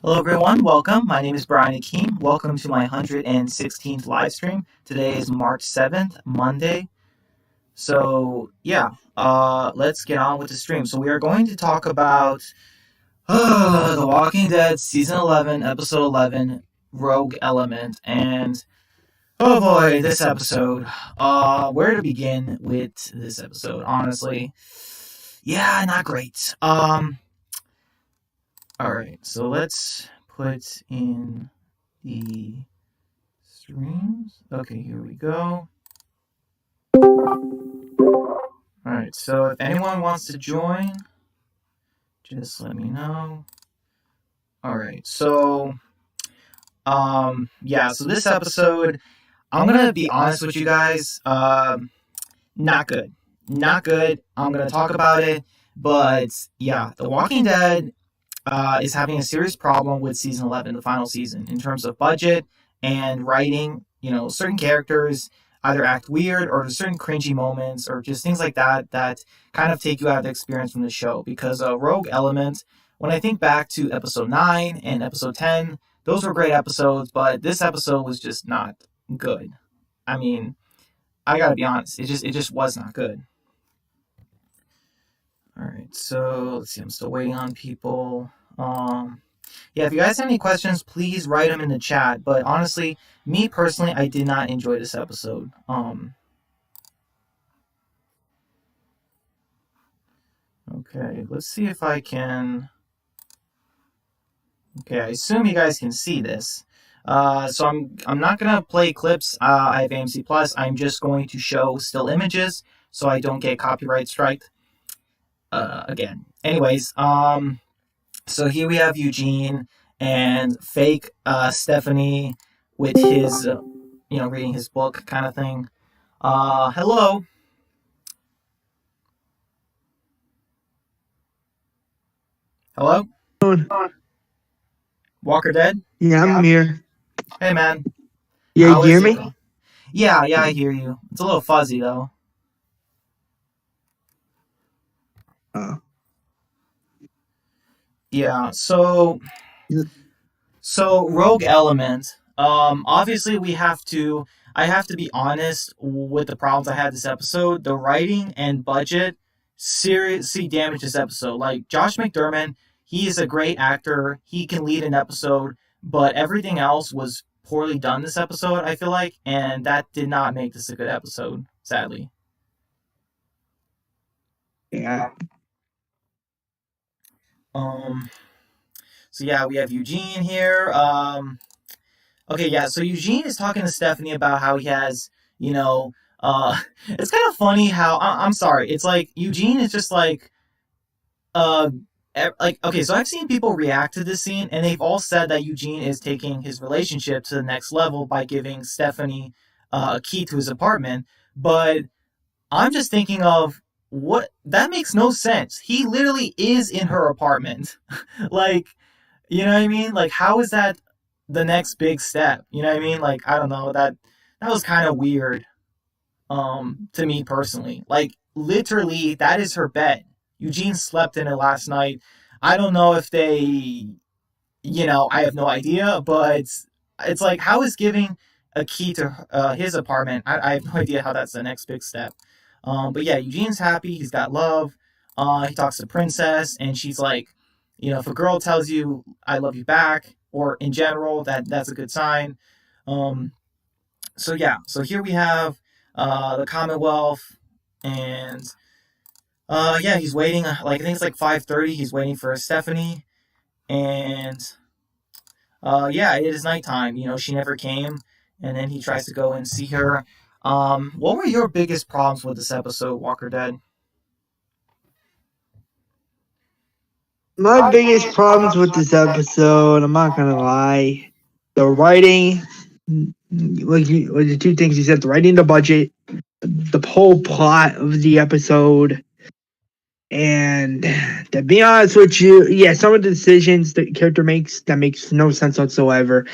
Hello, everyone. Welcome. My name is Brian Akeem. Welcome to my 116th live stream. Today is March 7th, Monday. Let's get on with the stream. So, we are going to talk about The Walking Dead Season 11, Episode 11, Rogue Element. And, oh boy, this episode. Where to begin with this episode, honestly? Yeah, not great. Alright, so let's put in the streams. Okay, here we go. Alright, so if anyone wants to join, just let me know. Alright, so so this episode, I'm gonna be honest with you guys, not good. Not good. I'm gonna talk about it, but yeah, The Walking Dead is having a serious problem with season 11, the final season, in terms of budget and writing. Certain characters either act weird or there's certain cringy moments or just things like that that kind of take you out of the experience from the show. Because Rogue Element, when I think back to episode 9 and episode 10, those were great episodes, but this episode was just not good. I mean, I gotta be honest, it just was not good. All right, so let's see. I'm still waiting on people. Yeah, if you guys have any questions, please write them in the chat. But honestly, me personally, I did not enjoy this episode. Okay, let's see if I can. Okay, I assume you guys can see this. So I'm not gonna play clips. I have AMC Plus. I'm just going to show still images so I don't get copyright strike. Again. Anyways, so here we have Eugene and fake Stephanie with his, reading his book kind of thing. Hello. Hello? Walker Dead? Yeah, I'm here. Hey, man. Yeah, you How hear is it? me? Yeah, I hear you. It's a little fuzzy, though. Oh. Yeah, so Yeah. Rogue Element. Obviously I have to be honest with the problems I had this episode. The writing and budget seriously damaged this episode. Like Josh McDermott, he is a great actor. He can lead an episode, but everything else was poorly done this episode, I feel like, and that did not make this a good episode, sadly. Yeah. Um so yeah, we have Eugene here. Okay, yeah. So Eugene is talking to Stephanie about how he has, it's kind of funny how I'm sorry. It's like Eugene is just like, uh, okay. So I've seen people react to this scene, and they've all said that Eugene is taking his relationship to the next level by giving Stephanie a key to his apartment. But I'm just thinking of what that makes no sense. He literally is in her apartment, like, you know what I mean? Like, how is that the next big step? You know what I mean? Like, I don't know, that was kind of weird to me personally. Like, literally that is her bed. Eugene slept in it last night. I don't know if I have no idea, but it's like, how is giving a key to his apartment? I have no idea how that's the next big step. But yeah, Eugene's happy. He's got love. He talks to Princess, and she's like, if a girl tells you I love you back, or in general, that's a good sign. So here we have the Commonwealth, and yeah, he's waiting. Like I think it's like 5:30. He's waiting for Stephanie, and yeah, it is nighttime. She never came, and then he tries to go and see her. What were your biggest problems with this episode, Walker Dead? My biggest problems with this episode, I'm not gonna lie, the writing, like the two things you said, the writing, the budget, the whole plot of the episode, and to be honest with you, yeah, some of the decisions the character makes that makes no sense whatsoever.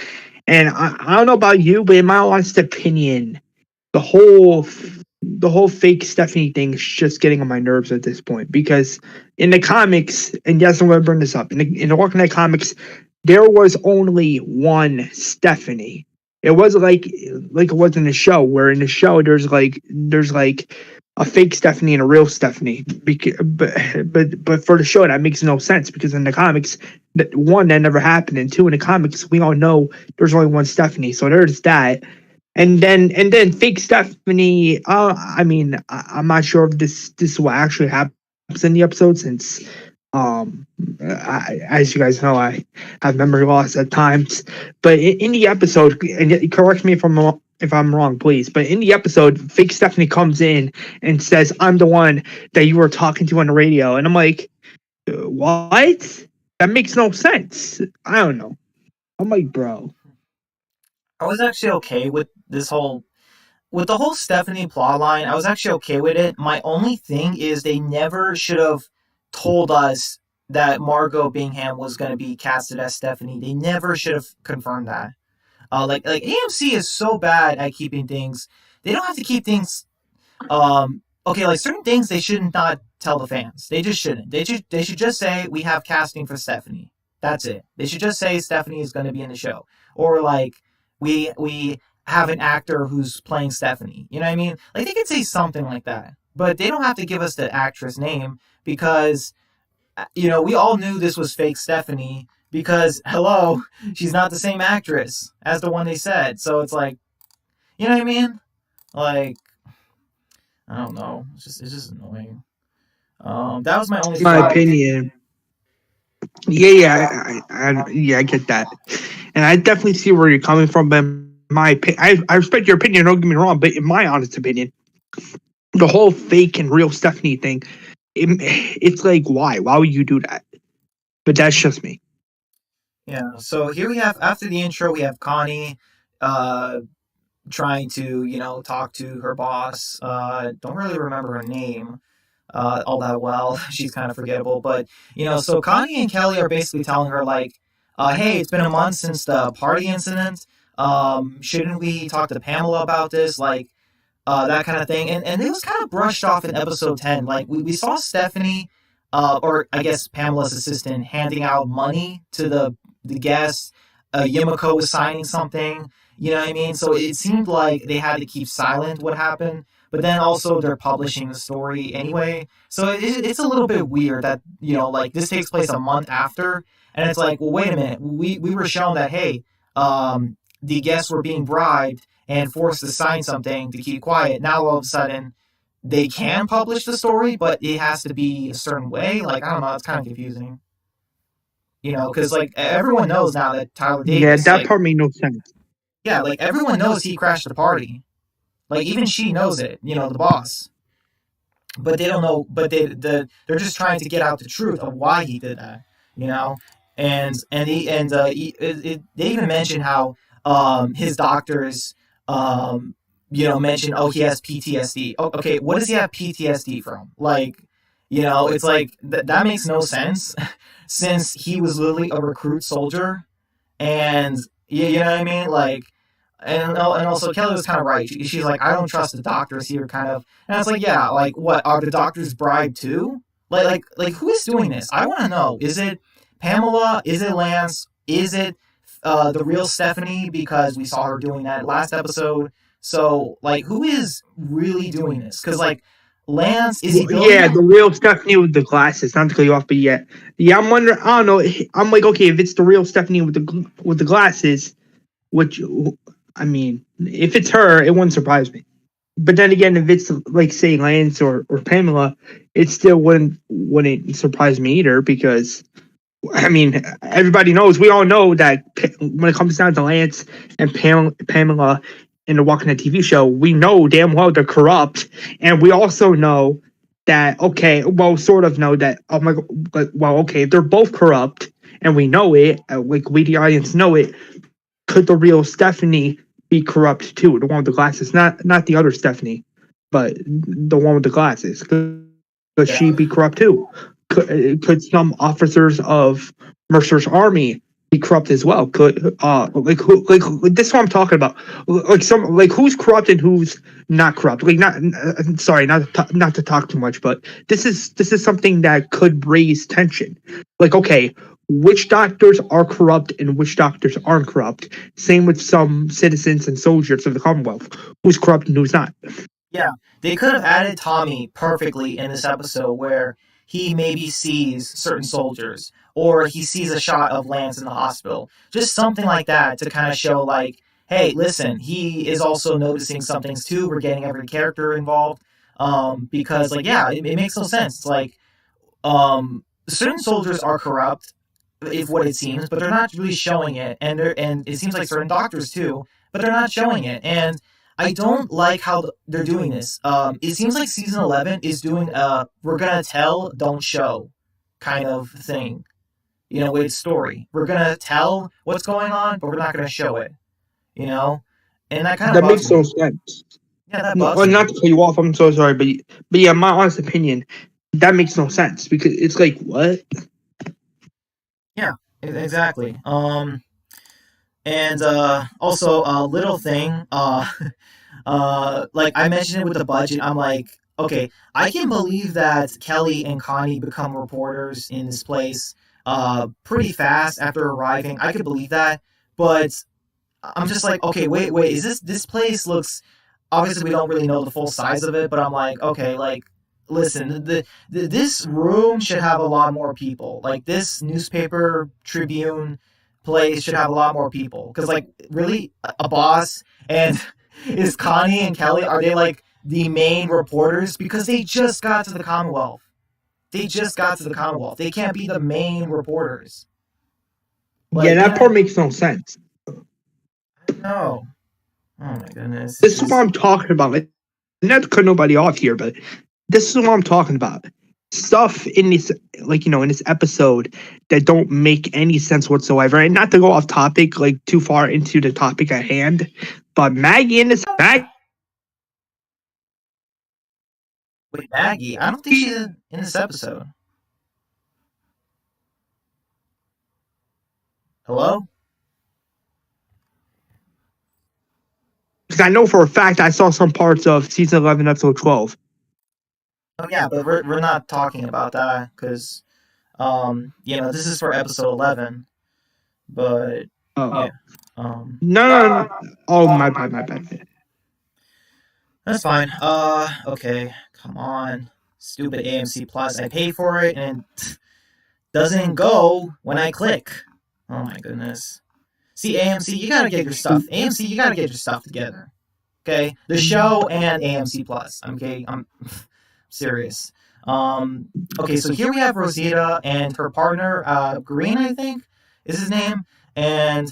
And I don't know about you, but in my honest opinion, the whole fake Stephanie thing is just getting on my nerves at this point because in the comics, and yes, I'm going to bring this up in the Walking Dead comics, there was only one Stephanie. It wasn't like it was in the show, where in the show there's like a fake Stephanie and a real Stephanie. But for the show that makes no sense, because in the comics, one, that never happened, and two, in the comics we all know there's only one Stephanie. So there's that. And then fake Stephanie. I mean, I'm not sure if this will actually happen in the episode, since as you guys know, I have memory loss at times. But in the episode, and correct me if I'm wrong, please. But in the episode, fake Stephanie comes in and says, "I'm the one that you were talking to on the radio," and I'm like, "What? That makes no sense." I don't know. I'm like, bro. I was actually okay with the whole Stephanie plotline. I was actually okay with it. My only thing is they never should have told us that Margot Bingham was going to be casted as Stephanie. They never should have confirmed that. Like AMC is so bad at keeping things. They don't have to keep things. Okay, like certain things they should not tell the fans. They just shouldn't. They should just say we have casting for Stephanie. That's it. They should just say Stephanie is going to be in the show, or like we have an actor who's playing Stephanie. You know what I mean? Like they could say something like that, but they don't have to give us the actress name, because we all knew this was fake Stephanie, because hello, she's not the same actress as the one they said. So it's like, you know what I mean? Like, I don't know. It's just annoying. That was my only My flaw. opinion. Yeah, I get that, and I definitely see where you're coming from. But I respect your opinion. Don't get me wrong, but in my honest opinion, the whole fake and real Stephanie thing, it's like, why? Why would you do that? But that's just me. Yeah. So here we have, after the intro, we have Connie, uh, trying to talk to her boss. Don't really remember her name all that well. She's kind of forgettable, but so Connie and Kelly are basically telling her like, hey, it's been a month since the party incident. Shouldn't we talk to Pamela about this? Like, that kind of thing. And it was kind of brushed off in episode 10. Like, we saw Stephanie, or I guess Pamela's assistant, handing out money to the guests. Yumiko was signing something. You know what I mean? So it seemed like they had to keep silent what happened. But then also they're publishing the story anyway. So it's a little bit weird that, like this takes place a month after. And it's like, well, wait a minute. We were shown that, hey, the guests were being bribed and forced to sign something to keep quiet. Now all of a sudden they can publish the story, but it has to be a certain way. Like, I don't know, it's kind of confusing. Because like everyone knows now that Tyler Yeah, Davis, that like, part made no sense. yeah, like everyone knows he crashed the party. Like even she knows it, the boss. But they don't know. But they're just trying to get out the truth of why he did that. You know, they even mention how his doctors mention, oh, he has PTSD. Oh, okay, what does he have PTSD from? Like, it's like that makes no sense since he was literally a recruit soldier, and you know what I mean, like. And also Kelly was kind of right. She's like, I don't trust the doctors here, kind of. And it's like, yeah, like what, are the doctors bribed too? Like who is doing this? I want to know. Is it Pamela? Is it Lance? Is it the real Stephanie? Because we saw her doing that last episode. So like, who is really doing this? Because like Lance, is he really? Yeah, the real Stephanie with the glasses. Not to cut you off, but yeah. I'm wondering. I don't know. I'm like, okay, if it's the real Stephanie with the glasses, which, I mean, if it's her, it wouldn't surprise me. But then again, if it's like, say, Lance or Pamela, it still wouldn't surprise me either, because I mean, everybody knows, we all know that when it comes down to Lance and Pamela in the Walking Dead TV show, we know damn well they're corrupt, and we also know that, okay, well, sort of know that, oh my, well, okay, if they're both corrupt and we know it, like we the audience know it, could the real Stephanie be corrupt too? The one with the glasses, not the other Stephanie, but the one with the glasses. Could she be corrupt too? Could some officers of Mercer's army be corrupt as well? Could this is what I'm talking about? Like who's corrupt and who's not corrupt? Like sorry, not to talk too much, but this is something that could raise tension. Like, okay, which doctors are corrupt and which doctors aren't corrupt. Same with some citizens and soldiers of the Commonwealth, who's corrupt and who's not. Yeah, they could have added Tommy perfectly in this episode where he maybe sees certain soldiers or he sees a shot of Lance in the hospital. Just something like that to kind of show, like, hey, listen, he is also noticing some things too. We're getting every character involved. Because, like, yeah, it makes no sense. It's like, certain soldiers are corrupt, if what it seems, but they're not really showing it. And it seems like certain doctors too, but they're not showing it. And I don't like how they're doing this. It seems like season 11 is doing a we're gonna tell, don't show kind of thing. You know, with its story, we're gonna tell what's going on, but we're not gonna show it. You know, and that kind of That bugs makes me. no sense. Yeah, that No, bugs me. not to cut you off, I'm so sorry, but yeah, my honest opinion, that makes no sense because it's like what? Yeah, exactly. And also a little thing. Like I mentioned it with the budget. I'm like, okay, I can believe that Kelly and Connie become reporters in this place pretty fast after arriving. I could believe that, but I'm just like, okay, wait, is this place looks obviously we don't really know the full size of it, but I'm like, okay, like listen, this room should have a lot more people. Like this newspaper Tribune place should have a lot more people because like really a boss and is Connie and Kelly are they like the main reporters because they just got to the Commonwealth. They just got to the Commonwealth. They can't be the main reporters. Yeah, Like, you that part know, makes no sense. no. Oh my goodness, it's This is what just I'm talking about. Like, not to cut nobody off here, but this is what I'm talking about. Stuff in this, like in this episode that don't make any sense whatsoever. And not to go off topic, like too far into the topic at hand, but Maggie in this wait, Maggie. I don't think she's in this episode. Hello? because I know for a fact I saw some parts of season 11, episode 12. Oh yeah, but we're not talking about that because this is for episode 11. But Oh, yeah, um, no. Oh, my bad, my bad. that's fine. Okay, come on, stupid AMC Plus. I pay for it and it doesn't go when I click. Oh my goodness. See, AMC, you gotta get your stuff. AMC, you gotta get your stuff together. Okay, the show and AMC Plus. Okay, I'm serious. Okay, so here we have Rosita and her partner, Green, I think, is his name. And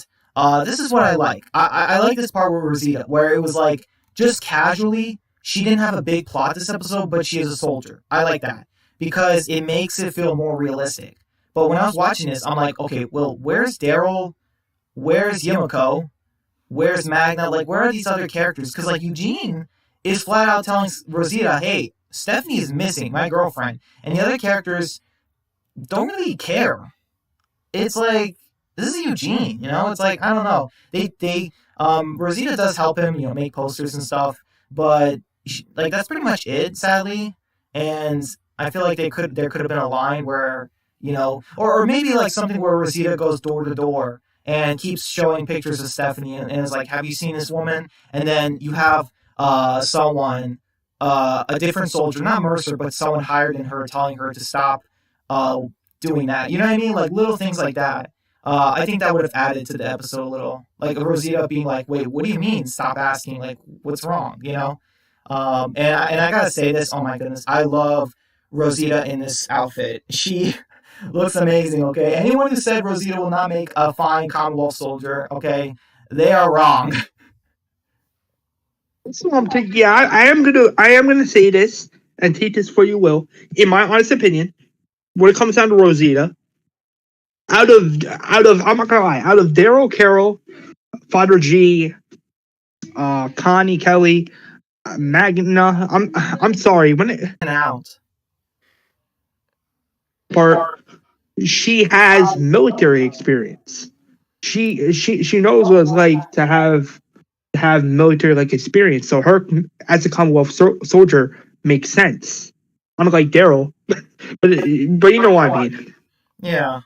this is what I like. I like this part with Rosita, where it was like just casually. She didn't have a big plot this episode, but she is a soldier. I like that because it makes it feel more realistic. But when I was watching this, I'm like, okay, well, where's Daryl? Where's Yumiko? Where's Magna? Like, where are these other characters? Because, like, Eugene is flat out telling Rosita, hey, Stephanie is missing, my girlfriend. And the other characters don't really care. It's like, this is Eugene, you know? It's like, I don't know. Rosita does help him, make posters and stuff, but, like, that's pretty much it, sadly. And I feel like there could have been a line where, or maybe, like, something where Rosita goes door to door and keeps showing pictures of Stephanie and is like, have you seen this woman? And then you have someone, a different soldier, not Mercer, but someone higher than her telling her to stop uh, doing that. You know what I mean? Like little things like that. I think that would have added to the episode a little. Like Rosita being like, wait, what do you mean? Stop asking. Like, what's wrong? And I gotta say this, oh my goodness, I love Rosita in this outfit. She looks amazing, okay? Anyone who said Rosita will not make a fine Commonwealth soldier, okay, they are wrong. So I'm taking. Yeah, I am gonna say this and take this for you will. In my honest opinion, when it comes down to Rosita, out of I'm not gonna lie, out of Daryl, Carol, Father G, Connie, Kelly, Magna, I'm sorry when it And out. part she has military experience. She knows what it's like to have military like experience. So her as a Commonwealth soldier makes sense. Unlike Daryl, but you know what I mean. Yeah.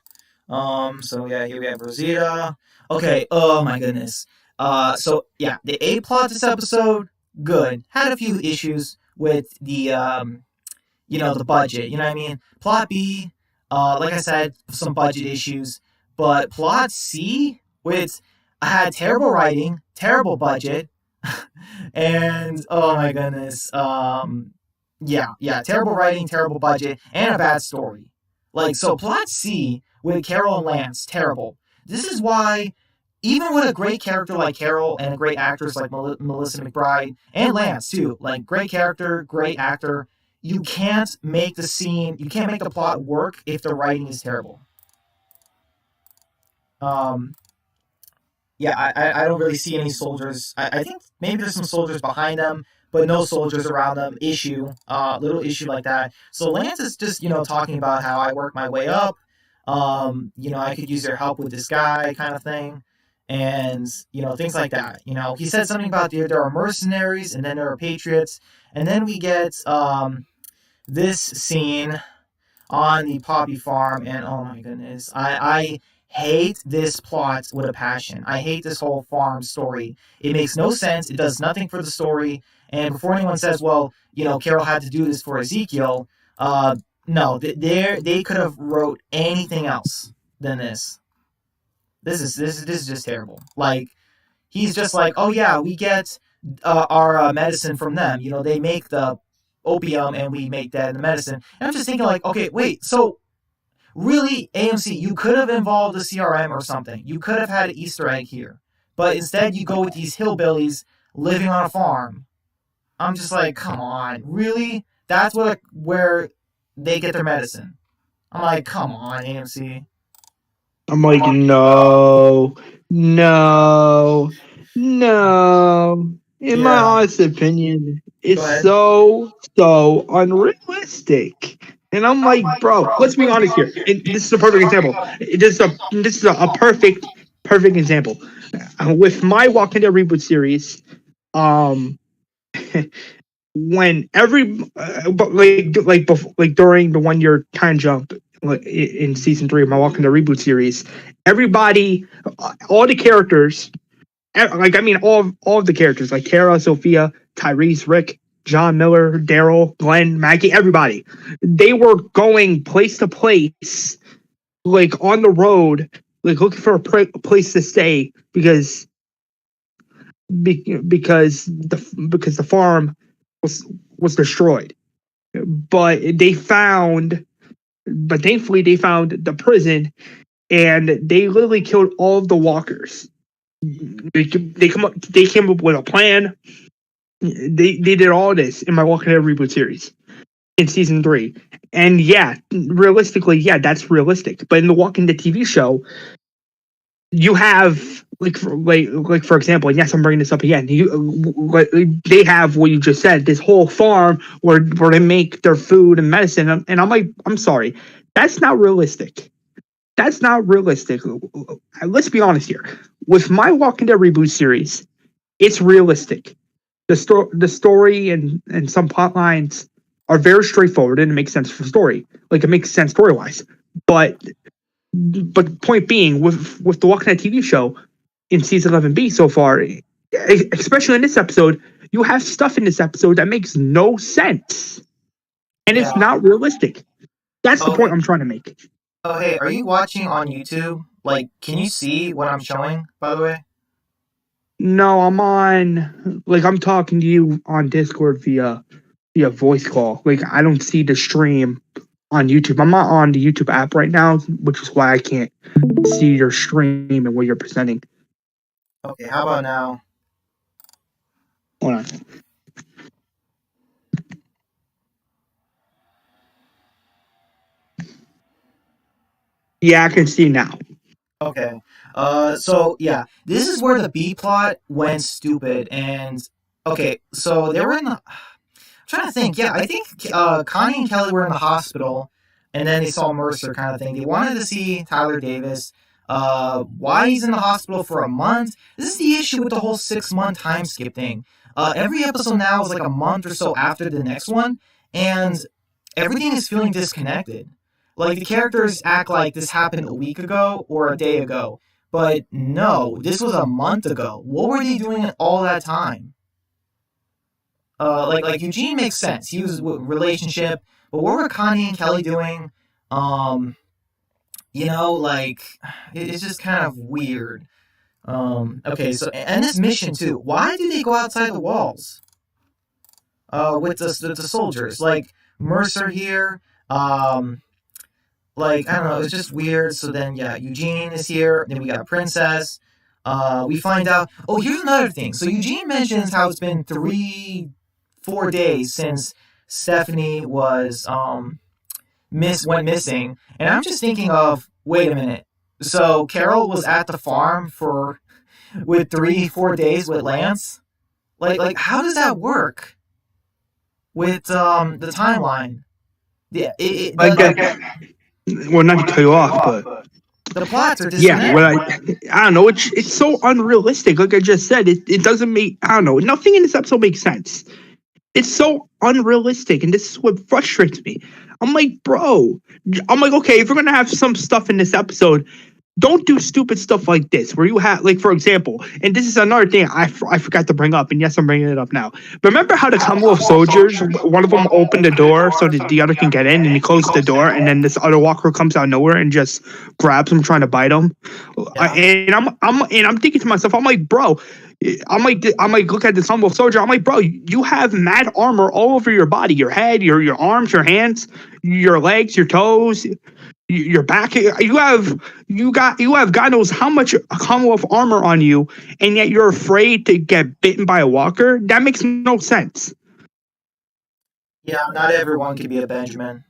So yeah, here we have Rosita. Okay, oh my goodness. So yeah, the A plot this episode, good. Had a few issues with the budget. You know what I mean? Plot B, like I said, some budget issues. But plot C, with had terrible writing, terrible budget, and oh my goodness, yeah, terrible writing, terrible budget, and a bad story. Like so, plot C with Carol and Lance, terrible. This is why. Even with a great character like Carol and a great actress like Melissa McBride and Lance too, like great character, great actor, you can't make you can't make the plot work if the writing is terrible. Um, yeah, I don't really see any soldiers. I think maybe there's some soldiers behind them, but no soldiers around them. Little issue like that. So Lance is just talking about how I work my way up. I could use their help with this guy, kind of thing, and things like that. He said something about there are mercenaries and then there are patriots, and then we get this scene on the poppy farm, and oh my goodness, I hate this plot with a passion. I hate this whole farm story. It makes no sense. It does nothing for the story. And before anyone says, well, Carol had to do this for Ezekiel, no, they could have wrote anything else than this. This is just terrible. Like he's just like, oh yeah, we get our medicine from them. They make the opium and we make that in the medicine. And I'm just thinking like, okay, wait, so really, AMC, you could have involved the CRM or something. You could have had an Easter egg here. But instead, you go with these hillbillies living on a farm. I'm just like, come on, really? That's where they get their medicine. I'm like, come on, AMC. I'm like, no, no, no. In my Yeah. honest opinion, Go it's ahead. so unrealistic. And I'm like, bro, let's be honest here. And this is a perfect example. This is a perfect example. With my Walking Dead reboot series, um, when like during the 1 year time jump in season 3 of my Walking Dead reboot series, everybody, all the characters, all of the characters like Tara, Sophia, Tyrese, Rick, John Miller, Daryl, Glenn, Maggie, everybody, they were going place to place, like on the road, like looking for a place to stay because the farm was destroyed. But thankfully they found the prison, and they literally killed all of the walkers. They came up with a plan. They did all this in my Walking Dead reboot series in season 3. And yeah, realistically, yeah, that's realistic. But in the Walking Dead TV show, you have for example, and yes, I'm bringing this up again. They have what you just said, this whole farm where they make their food and medicine, and I'm like, I'm sorry, that's not realistic. That's not realistic. Let's be honest here. With my Walking Dead reboot series, it's realistic. The story and some plot lines are very straightforward and it makes sense for story. Like it makes sense story wise. But point being, with the Walking Dead TV show in season 11B so far, especially in this episode, you have stuff in this episode that makes no sense, and it's Yeah. not realistic. That's the Okay. point I'm trying to make. Oh, hey, are you watching on YouTube? Like, can you see what I'm showing, by the way? No, I'm talking to you on Discord via voice call. Like I don't see the stream on YouTube. I'm not on the YouTube app right now, which is why I can't see your stream and what you're presenting. Okay, how about now? Hold on. Yeah, I can see now. Okay. So yeah, this is where the B plot went stupid, and okay, so they were in the. I'm trying to think. Yeah, I think Connie and Kelly were in the hospital, and then they saw Mercer, kind of thing. They wanted to see Tyler Davis. Why he's in the hospital for a month? This is the issue with the whole 6-month time skip thing. Every episode now is like a month or so after the next one, and everything is feeling disconnected. Like the characters act like this happened a week ago or a day ago, but no, this was a month ago. What were they doing all that time? Like Eugene makes sense. He was relationship, but what were Connie and Kelly doing? Um, like it's just kind of weird. Okay, so and this mission too. Why do they go outside the walls? With the soldiers, like Mercer here. Um, like I don't know, it's just weird. So then yeah, Eugene is here. Then we got Princess. We find out. Oh, here's another thing. So Eugene mentions how it's been 4 days since Stephanie was went missing, and I'm just thinking of wait a minute. So Carol was at the farm for with 3 4 days with Lance. Like how does that work with the timeline? Yeah, I get, well, not to cut you off, but the plots are yeah, disconnected. I don't know. It's so unrealistic. Like I just said, it doesn't make, I don't know. Nothing in this episode makes sense. It's so unrealistic, and this is what frustrates me. I'm like, bro. I'm like, okay, if we're gonna have some stuff in this episode, don't do stupid stuff like this where you have, like, for example, and this is another thing I forgot to bring up, and yes, I'm bringing it up now. Remember how the Commonwealth soldiers, one of them opened the door so that the other can get in, and he closed the door, and then this other walker comes out of nowhere and just grabs him trying to bite him. Yeah. I'm thinking to myself, I'm like, bro, I'm like, look at this Commonwealth soldier. I'm like, bro, you have mad armor all over your body, your head, your arms, your hands, your legs, your toes, your back. You have God knows how much Commonwealth armor on you, and yet you're afraid to get bitten by a walker. That makes no sense. Yeah, not everyone can be a Benjamin.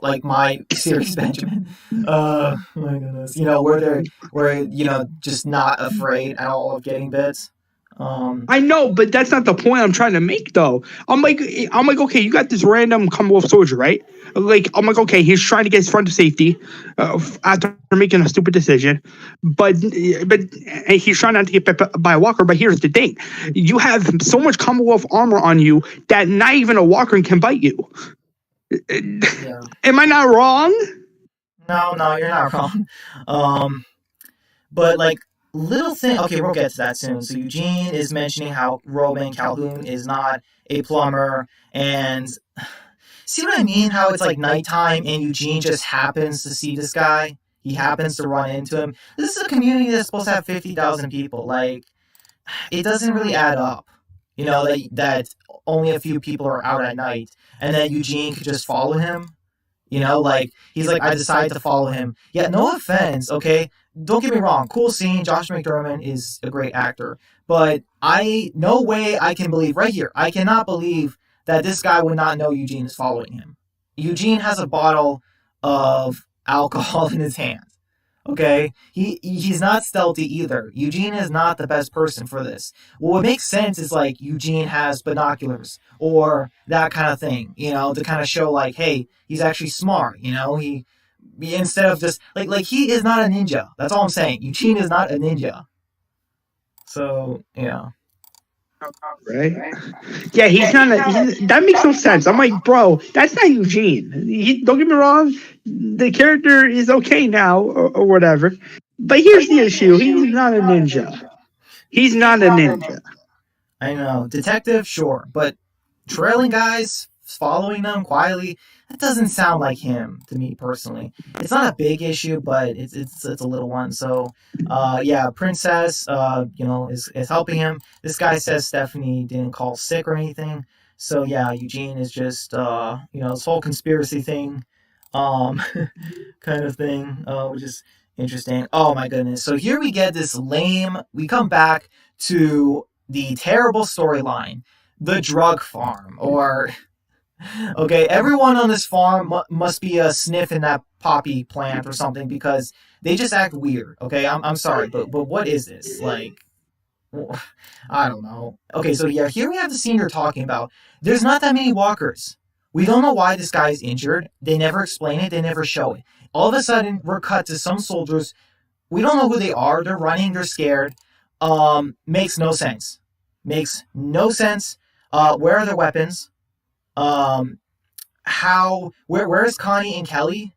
Like my series Benjamin. My goodness. where just not afraid at all of getting bits. I know, but that's not the point I'm trying to make, though. I'm like, okay, you got this random Commonwealth soldier, right? Like, I'm like, okay, he's trying to get his friend to safety after making a stupid decision, but he's trying not to get bit by a walker. But here's the thing: you have so much Commonwealth armor on you that not even a walker can bite you. Yeah. Am I not wrong? No, you're not wrong. But like little thing. Okay, we'll get to that soon. So Eugene is mentioning how Roman Calhoun is not a plumber, and see what I mean? How it's like nighttime, and Eugene just happens to see this guy. He happens to run into him. This is a community that's supposed to have 50,000 people. Like, it doesn't really add up. That only a few people are out at night, and then Eugene could just follow him. Like he's like, I decided to follow him. Yeah, no offense, okay? Don't get me wrong, cool scene. Josh McDermott is a great actor, but no way I can believe right here. I cannot believe that this guy would not know Eugene is following him. Eugene has a bottle of alcohol in his hand. Okay, he's not stealthy either. Eugene is not the best person for this. What makes sense is like Eugene has binoculars or that kind of thing, to kind of show like, hey, he's actually smart. He instead of just like he is not a ninja. That's all I'm saying. Eugene is not a ninja. So yeah. Right? Yeah, he's not. That makes no sense. I'm like, bro, that's not Eugene. Don't get me wrong. The character is okay now, or whatever. But here's the issue: he's not a ninja. He's not a ninja. I know, detective, sure, but trailing guys, following them quietly, that doesn't sound like him to me personally. It's not a big issue, but it's a little one. So, yeah, Princess, is helping him. This guy says Stephanie didn't call sick or anything. So yeah, Eugene is just this whole conspiracy thing, um, kind of thing, which is interesting. Oh my goodness! So here we get this lame. We come back to the terrible storyline, the drug farm, or okay, everyone on this farm must be a sniff in that poppy plant or something because they just act weird. Okay, I'm sorry, but what is this like? I don't know. Okay, so yeah, here we have the scene you're talking about. There's not that many walkers. We don't know why this guy is injured. They never explain it. They never show it. All of a sudden, we're cut to some soldiers. We don't know who they are. They're running. They're scared. Makes no sense. Makes no sense. Where are their weapons? Where is Connie and Kelly?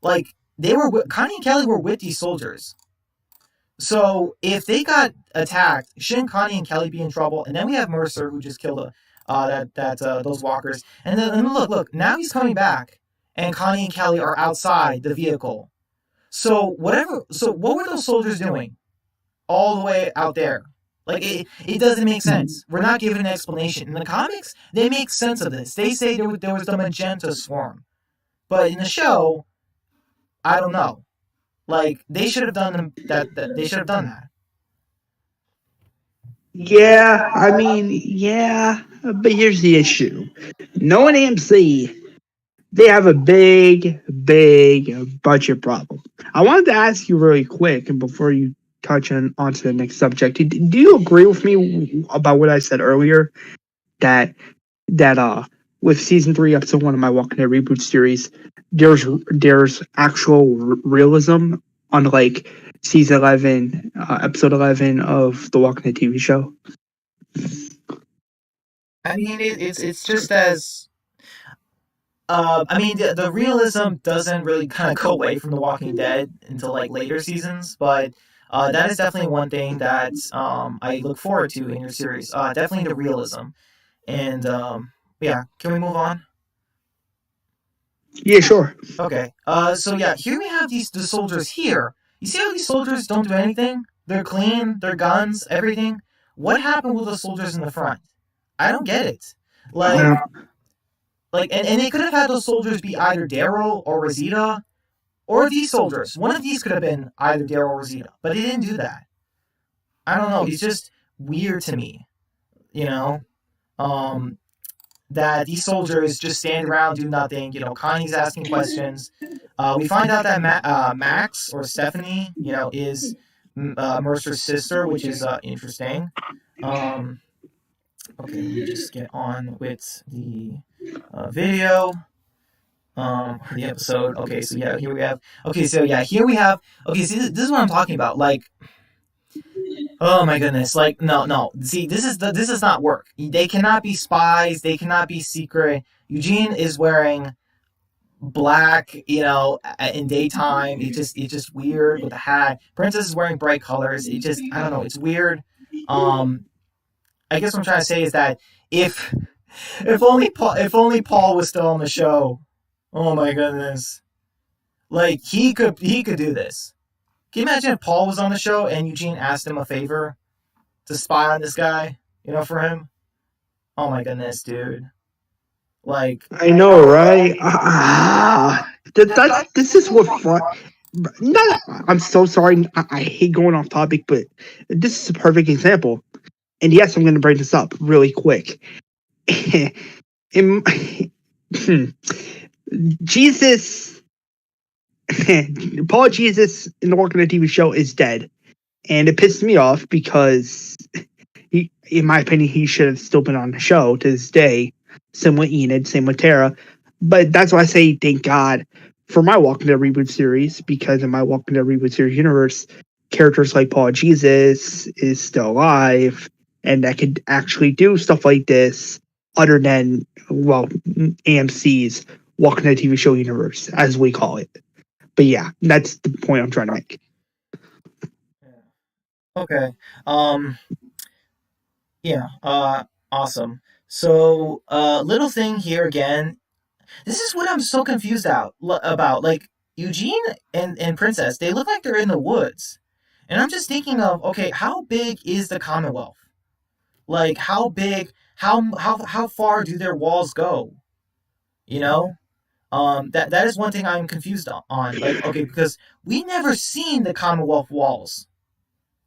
Like Connie and Kelly were with these soldiers. So if they got attacked, shouldn't Connie and Kelly be in trouble? And then we have Mercer who just killed those walkers. And then look, now he's coming back, and Connie and Kelly are outside the vehicle. So whatever. So what were those soldiers doing all the way out there? Like it doesn't make sense. We're not given an explanation. In the comics, they make sense of this. They say there was the magenta swarm, but in the show, I don't know. Like they should have done that. They should have done that. Yeah, I mean, yeah, but here's the issue. Knowing AMC, they have a big budget problem. I wanted to ask you really quick, and before you touch on to the next subject, do you agree with me about what I said earlier that that with season 3, episode 1 of my Walking Dead reboot series, there's actual realism, unlike season 11, episode 11 of the Walking Dead TV show. I mean, it's just as I mean, the realism doesn't really kind of go away from The Walking Dead until like later seasons, but that is definitely one thing that I look forward to in your series. Definitely the realism, and yeah, can we move on? Yeah, sure. Okay. So yeah, here we have the soldiers here. You see how these soldiers don't do anything? They're clean, their guns, everything. What happened with the soldiers in the front? I don't get it. Like, Uh, and they could have had those soldiers be either Daryl or Rosita or these soldiers. One of these could have been either Daryl or Rosita, but they didn't do that. I don't know. It's just weird to me, you know, um, that these soldiers just stand around, do nothing. Connie's asking questions. We find out that Max or Stephanie, is Mercer's sister, which is interesting. Um, okay, let me just get on with the video. The episode. Okay, so yeah, here we have. Okay, so yeah, here we have. Okay, see, this is what I'm talking about. Like, oh my goodness, like, no, no. See, this does not work. They cannot be spies. They cannot be secret. Eugene is wearing black, in daytime. It's just weird with a hat. Princess is wearing bright colors. I don't know. It's weird. Um, I guess what I'm trying to say is that if if only Paul was still on the show. Oh my goodness. Like he could do this. Can you imagine if Paul was on the show and Eugene asked him a favor to spy on this guy, for him? Oh my goodness, dude. Like, I know, right? This is what not. I'm so sorry. I hate going off topic, but this is a perfect example. And yes, I'm going to bring this up really quick. In, Jesus, Paul Jesus in the Walking Dead TV show is dead, and it pissed me off because in my opinion, he should have still been on the show to this day. Same with Enid, same with Tara. But that's why I say thank God for my Walking Dead reboot series, because in my Walking Dead reboot series universe, characters like Paul Jesus is still alive and that could actually do stuff like this other than, well, AMC's Walking Dead TV show universe, as we call it. But yeah, that's the point I'm trying to make. okay. Um, yeah, awesome. So, little thing here again. This is what I'm so confused about. Like, Eugene and Princess, they look like they're in the woods. And I'm just thinking of, okay, how big is the Commonwealth? Like, how big, how far do their walls go? You know? That is one thing I'm confused on. Like, okay, because we never seen the Commonwealth walls.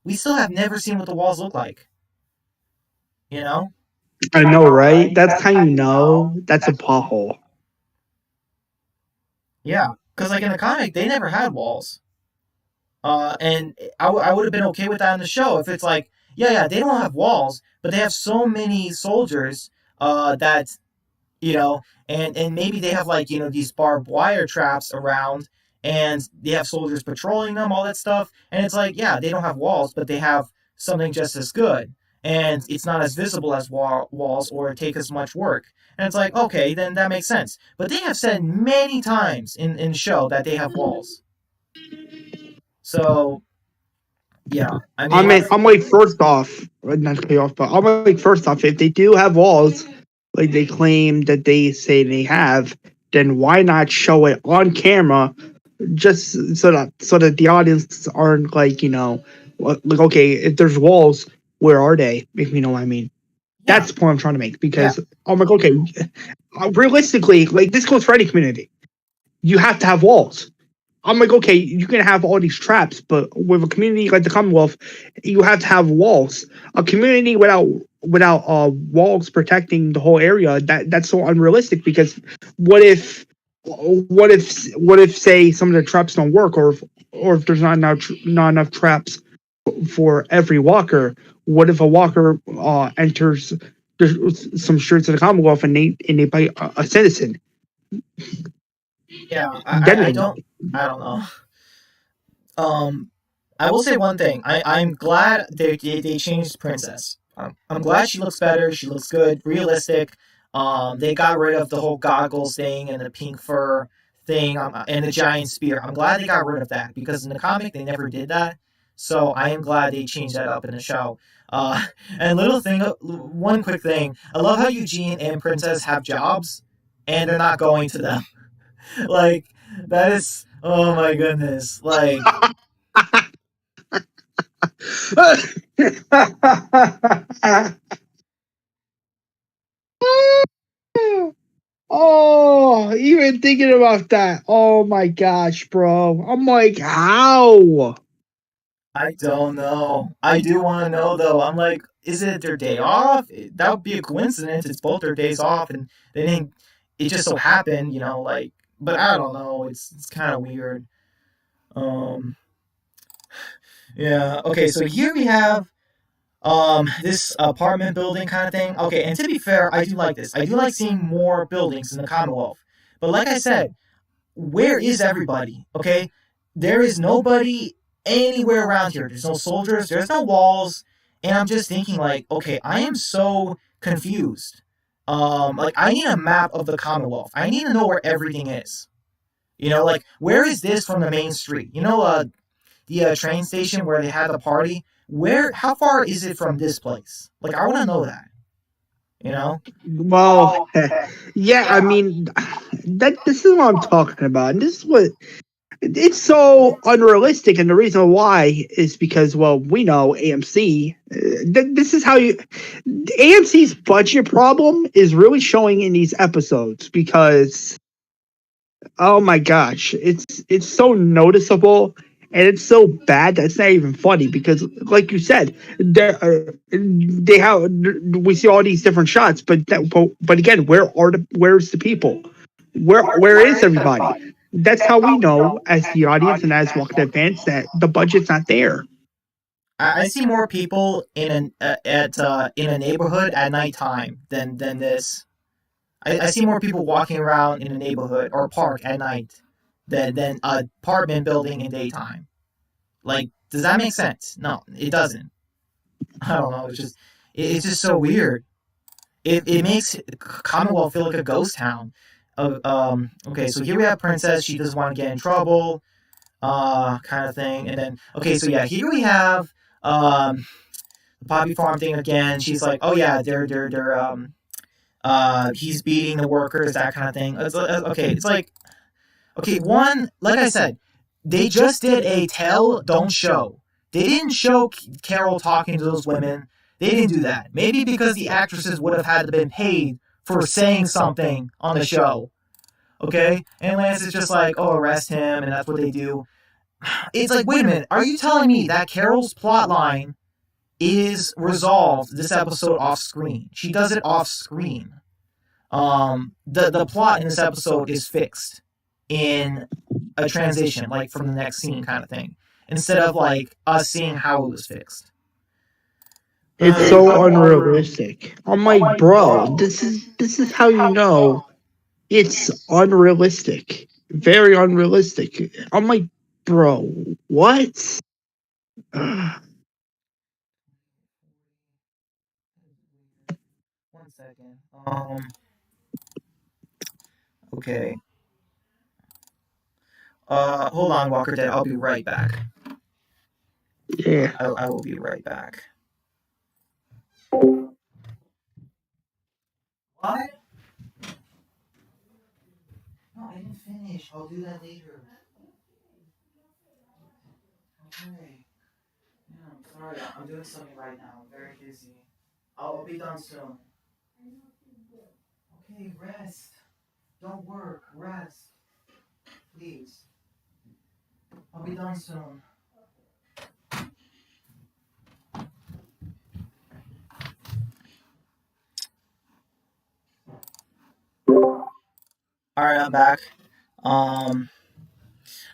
We still have never seen what the walls look like. You know? I know, right? That's how you know that's a pothole. Yeah, because like in the comic, they never had walls. And I would have been okay with that in the show if it's like, yeah, they don't have walls, but they have so many soldiers that and maybe they have like these barbed wire traps around, and they have soldiers patrolling them, all that stuff, and it's like, yeah, they don't have walls, but they have something just as good. and it's not as visible as walls or take as much work. And it's like, okay, then that makes sense. But they have said many times in the show that they have walls. So yeah, I I mean, mean, I'm like, first off, not to cut you off, but I'm like, first off, if they do have walls, like they claim that they say they have, then why not show it on camera, just so that the audience aren't like, like, okay, if there's walls, where are they? If you know what I mean. yeah, That's the point I'm trying to make, yeah, because I'm like, okay, realistically, like, this goes for any community. You have to have walls. I'm like, okay, you can have all these traps, but with a community like the Commonwealth, you have to have walls. A community without walls protecting the whole area, that's so unrealistic. Because what if what if say some of the traps don't work, or if there's not enough traps for every walker? What if a walker enters some streets of the Commonwealth and they bite a citizen? yeah. Then I what? I don't know. Um, I will say one thing. I'm glad they changed Princess. I'm glad she looks better. She looks good, realistic. They got rid of the whole goggles thing and the pink fur thing, and the giant spear. I'm glad they got rid of that because in the comic they never did that. So I am glad they changed that up in the show. Uh, and little thing, one quick thing. I love how Eugene and Princess have jobs, and they're not going to them. Like that is, oh my goodness. Like Oh, even thinking about that. Oh my gosh, bro. I'm like, how? I don't know. I do want to know though. I'm like, is it their day off? That would be a coincidence. It's both their days off, and they didn't. It just so happened, like. But I don't know. It's kind of weird. Um. Yeah. Okay. So here we have this apartment building kind of thing. Okay. And to be fair, I do like this. I do like seeing more buildings in the Commonwealth. But like I said, where is everybody? Okay, there is nobody anywhere around here. There's no soldiers. There's no walls. And I'm just thinking, like, okay, I am so confused. Like I need a map of the Commonwealth. I need to know where everything is. Like where is this from the main street? The train station where they had the party. Where? How far is it from this place? Like I want to know that. You know? Well, yeah, I mean, this is what I'm talking about. And this is what it's so unrealistic. And the reason why is because, well, we know AMC. This is how AMC's budget problem is really showing in these episodes, because oh my gosh, it's so noticeable, and it's so bad that's not even funny, because like you said, they have we see all these different shots, but again, where's the people? Where is everybody? That's how we know as the audience and as Walking fans that the budget's not there. I see more people in a neighborhood at nighttime than this. I see more people walking around in a neighborhood or park at night than a apartment building in daytime. Like, does that make sense? No, it doesn't. I don't know. It's just so weird. It makes Commonwealth feel like a ghost town. Okay, so here we have Princess. She doesn't want to get in trouble, kind of thing. And then, okay, so yeah, here we have the Poppy Farm thing again. She's like, oh yeah, he's beating the workers, that kind of thing. Okay, it's like, okay, one, like I said, they just did a tell, don't show. They didn't show Carol talking to those women. They didn't do that. Maybe because the actresses would have had to been paid for saying something on the show. Okay? And Lance is just like, oh, arrest him, and that's what they do. It's like, wait a minute, are you telling me that Carol's plot line is resolved this episode off screen? She does it off screen. The plot in this episode is fixed in a transition, like from the next scene kind of thing, instead of like us seeing how it was fixed. It's so unrealistic. I'm like, bro, this is how you know it's unrealistic. Very unrealistic. I'm like, bro, what? second. Okay. Hold on, Walker Dead. I'll be right back. Yeah. I will be right back. What? No, I didn't finish. I'll do that later. Okay. Yeah, I'm sorry. I'm doing something right now. I'm very busy. I'll be done soon. Okay, rest. Don't work. Rest. Please. I'll be done soon. Alright, I'm back. Um,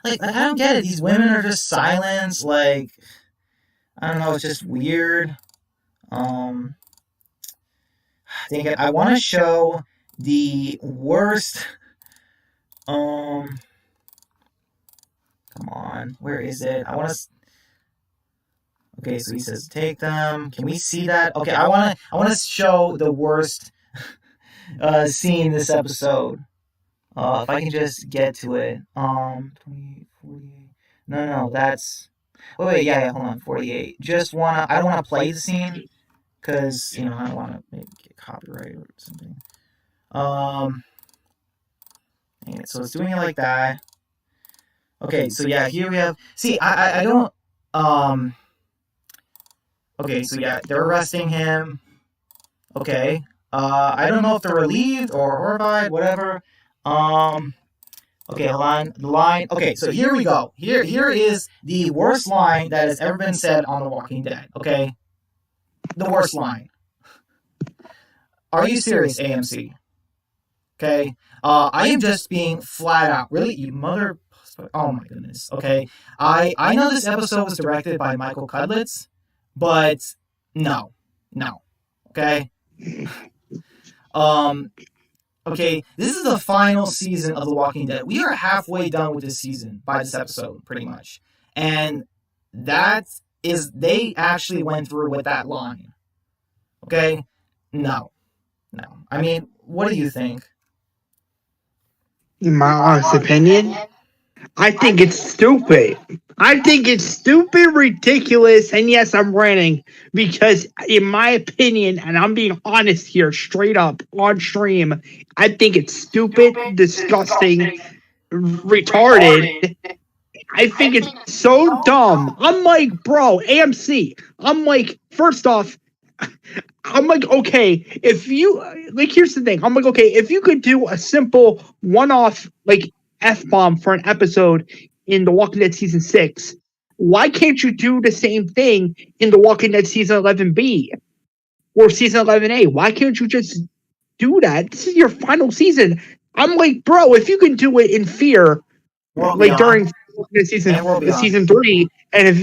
like I don't get it. These women are just silent. Like, I don't know. It's just weird. Um, dang it. I want to show the worst. Um, come on. Where is it? I want to. Okay, so he says take them. Can we see that? Okay, I want to show the worst scene in this episode. If I can just get to it. 20, 48. No, that's. Wait, yeah, hold on, 48. I don't wanna play the scene because I don't wanna maybe get copyright or something. Um, dang it, so it's doing it like that. Okay, so yeah, here we have. See, I don't. Um, okay, so yeah, they're arresting him. Okay. I don't know if they're relieved or horrified, whatever. Um, Okay, hold on. The line. Okay, so here we go. Here is the worst line that has ever been said on The Walking Dead. Okay, the worst line. Are you serious, AMC? Okay, I am just being flat out. Really, you mother. Oh my goodness. Okay, I know this episode was directed by Michael Cudlitz, but no. Okay. Um, Okay, this is the final season of The Walking Dead. We are halfway done with this season by this episode, pretty much. And they actually went through with that line. Okay? No. I mean, what do you think? In my honest opinion, I think it's stupid. I think it's stupid, ridiculous, and yes, I'm ranting because, in my opinion, and I'm being honest here, straight up on stream, I think it's stupid, disgusting, retarded. I think it's so dumb. I'm like, bro, AMC. I'm like, first off, I'm like, okay, if you like, here's the thing. I'm like, okay, if you could do a simple one-off like F-bomb for an episode in The Walking Dead season 6, why can't you do the same thing in The Walking Dead season 11B or season 11A? Why can't you just do that? This is your final season. I'm like, bro, if you can do it in Fear, World like Beyond during season and World Beyond. season 3, and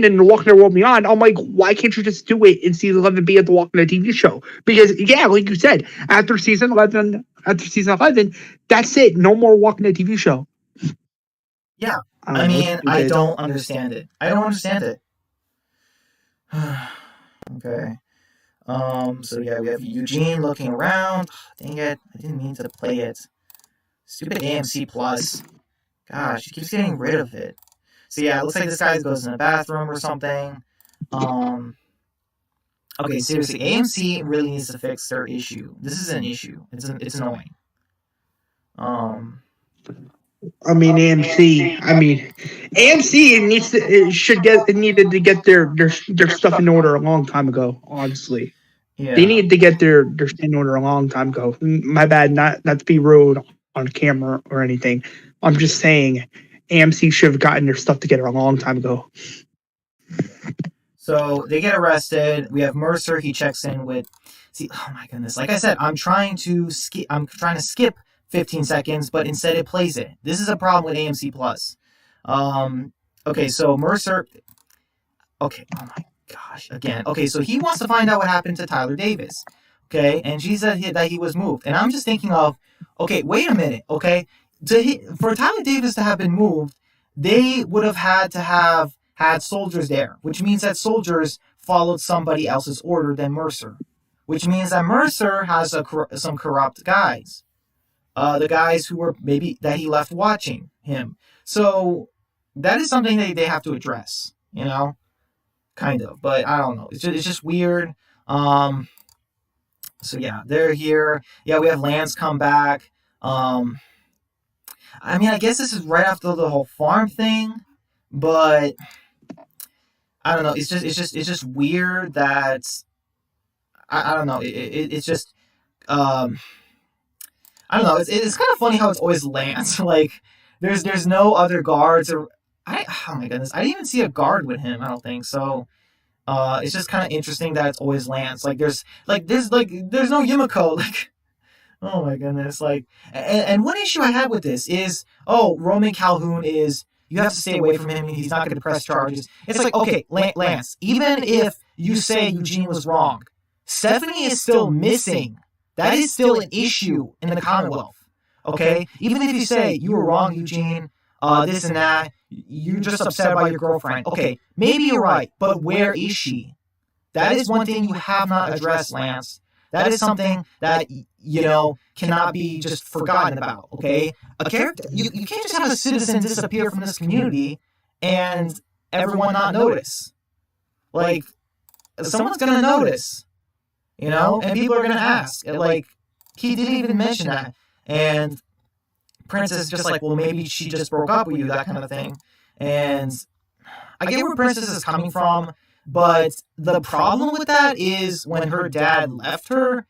in The Walking Dead World Beyond, I'm like, why can't you just do it in season 11B of The Walking Dead TV show? Because yeah, like you said, after season 11, that's it. No more Walking Dead TV show. Yeah. I I know, mean, I don't understand it. I don't understand it. Okay. So yeah, we have Eugene looking around. Dang it, I didn't mean to play it. Stupid AMC Plus. Gosh, he keeps getting rid of it. So yeah, it looks like this guy goes in the bathroom or something. Okay, seriously, AMC really needs to fix their issue. This is an issue. It's annoying. I mean, AMC. AMC needed to get their stuff in order a long time ago. Honestly, Yeah. they needed to get their stuff in order a long time ago. My bad, not to be rude on camera or anything. I'm just saying, AMC should have gotten their stuff together a long time ago. So they get arrested. We have Mercer. He checks in with. See, oh my goodness! Like I said, I'm trying to skip 15 seconds, but instead it plays it. This is a problem with AMC Plus. Okay, so Mercer. Okay, oh my gosh, again. Okay, so he wants to find out what happened to Tyler Davis. Okay, and she said that he was moved, and I'm just thinking of, okay, wait a minute. Okay, for Tyler Davis to have been moved, they would have had to have had soldiers there, which means that soldiers followed somebody else's order than Mercer. which means that Mercer has some corrupt guys. The guys who were maybe that he left watching him. So that is something they have to address, kind of. But I don't know. It's just weird. Um, so yeah, they're here. Yeah, we have Lance come back. Um, I mean, I guess this is right after the whole farm thing, but I don't know. It's just weird that I don't know. It's just um, I don't know. It's kind of funny how it's always Lance. Like there's no other guards or oh my goodness, I didn't even see a guard with him. I don't think so. It's just kind of interesting that it's always Lance. There's no Yumiko. Like oh my goodness. And one issue I had with this is Roman Calhoun is you have to stay away from him. He's not going to press charges. It's like okay, Lance. Even if you say Eugene was wrong, Stephanie is still missing. That is still an issue in the Commonwealth. Okay? Even if you say you were wrong, Eugene, this and that, you're just upset about your girlfriend. Okay, maybe you're right, but where is she? That is one thing you have not addressed, Lance. That is something that, cannot be just forgotten about, okay? A character, you can't just have a citizen disappear from this community and everyone not notice. Like, someone's gonna notice. And people are gonna ask. Like, he didn't even mention that. And Princess is just like, well, maybe she just broke up with you, that kind of thing. And I get where Princess is coming from, but the problem with that is when her dad left her,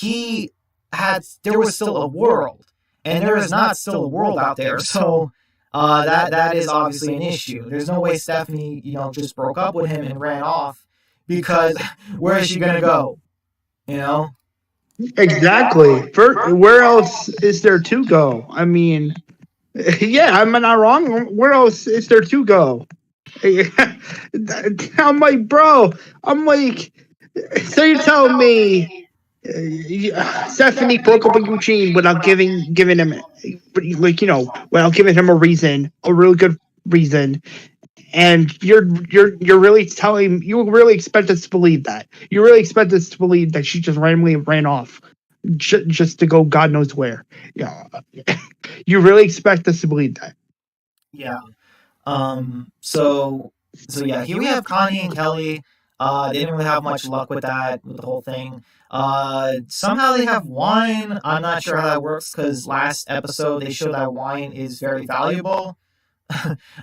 there was still a world. And there is not still a world out there. So that is obviously an issue. There's no way Stephanie, just broke up with him and ran off because where is she gonna go? Exactly. Where else is there to go? I mean, yeah, I'm not wrong. Where else is there to go? I'm like, bro. I'm like, so you're telling me Stephanie broke up with Eugene without giving him, without giving him a reason, a really good reason, and you're really you really expect us to believe that? You really expect us to believe that she just randomly ran off just to go God knows where? Yeah, you really expect us to believe that? Yeah. So yeah, here we have Connie and Kelly. They didn't really have much luck with that, with the whole thing. Somehow they have wine. I'm not sure how that works because last episode they showed that wine is very valuable.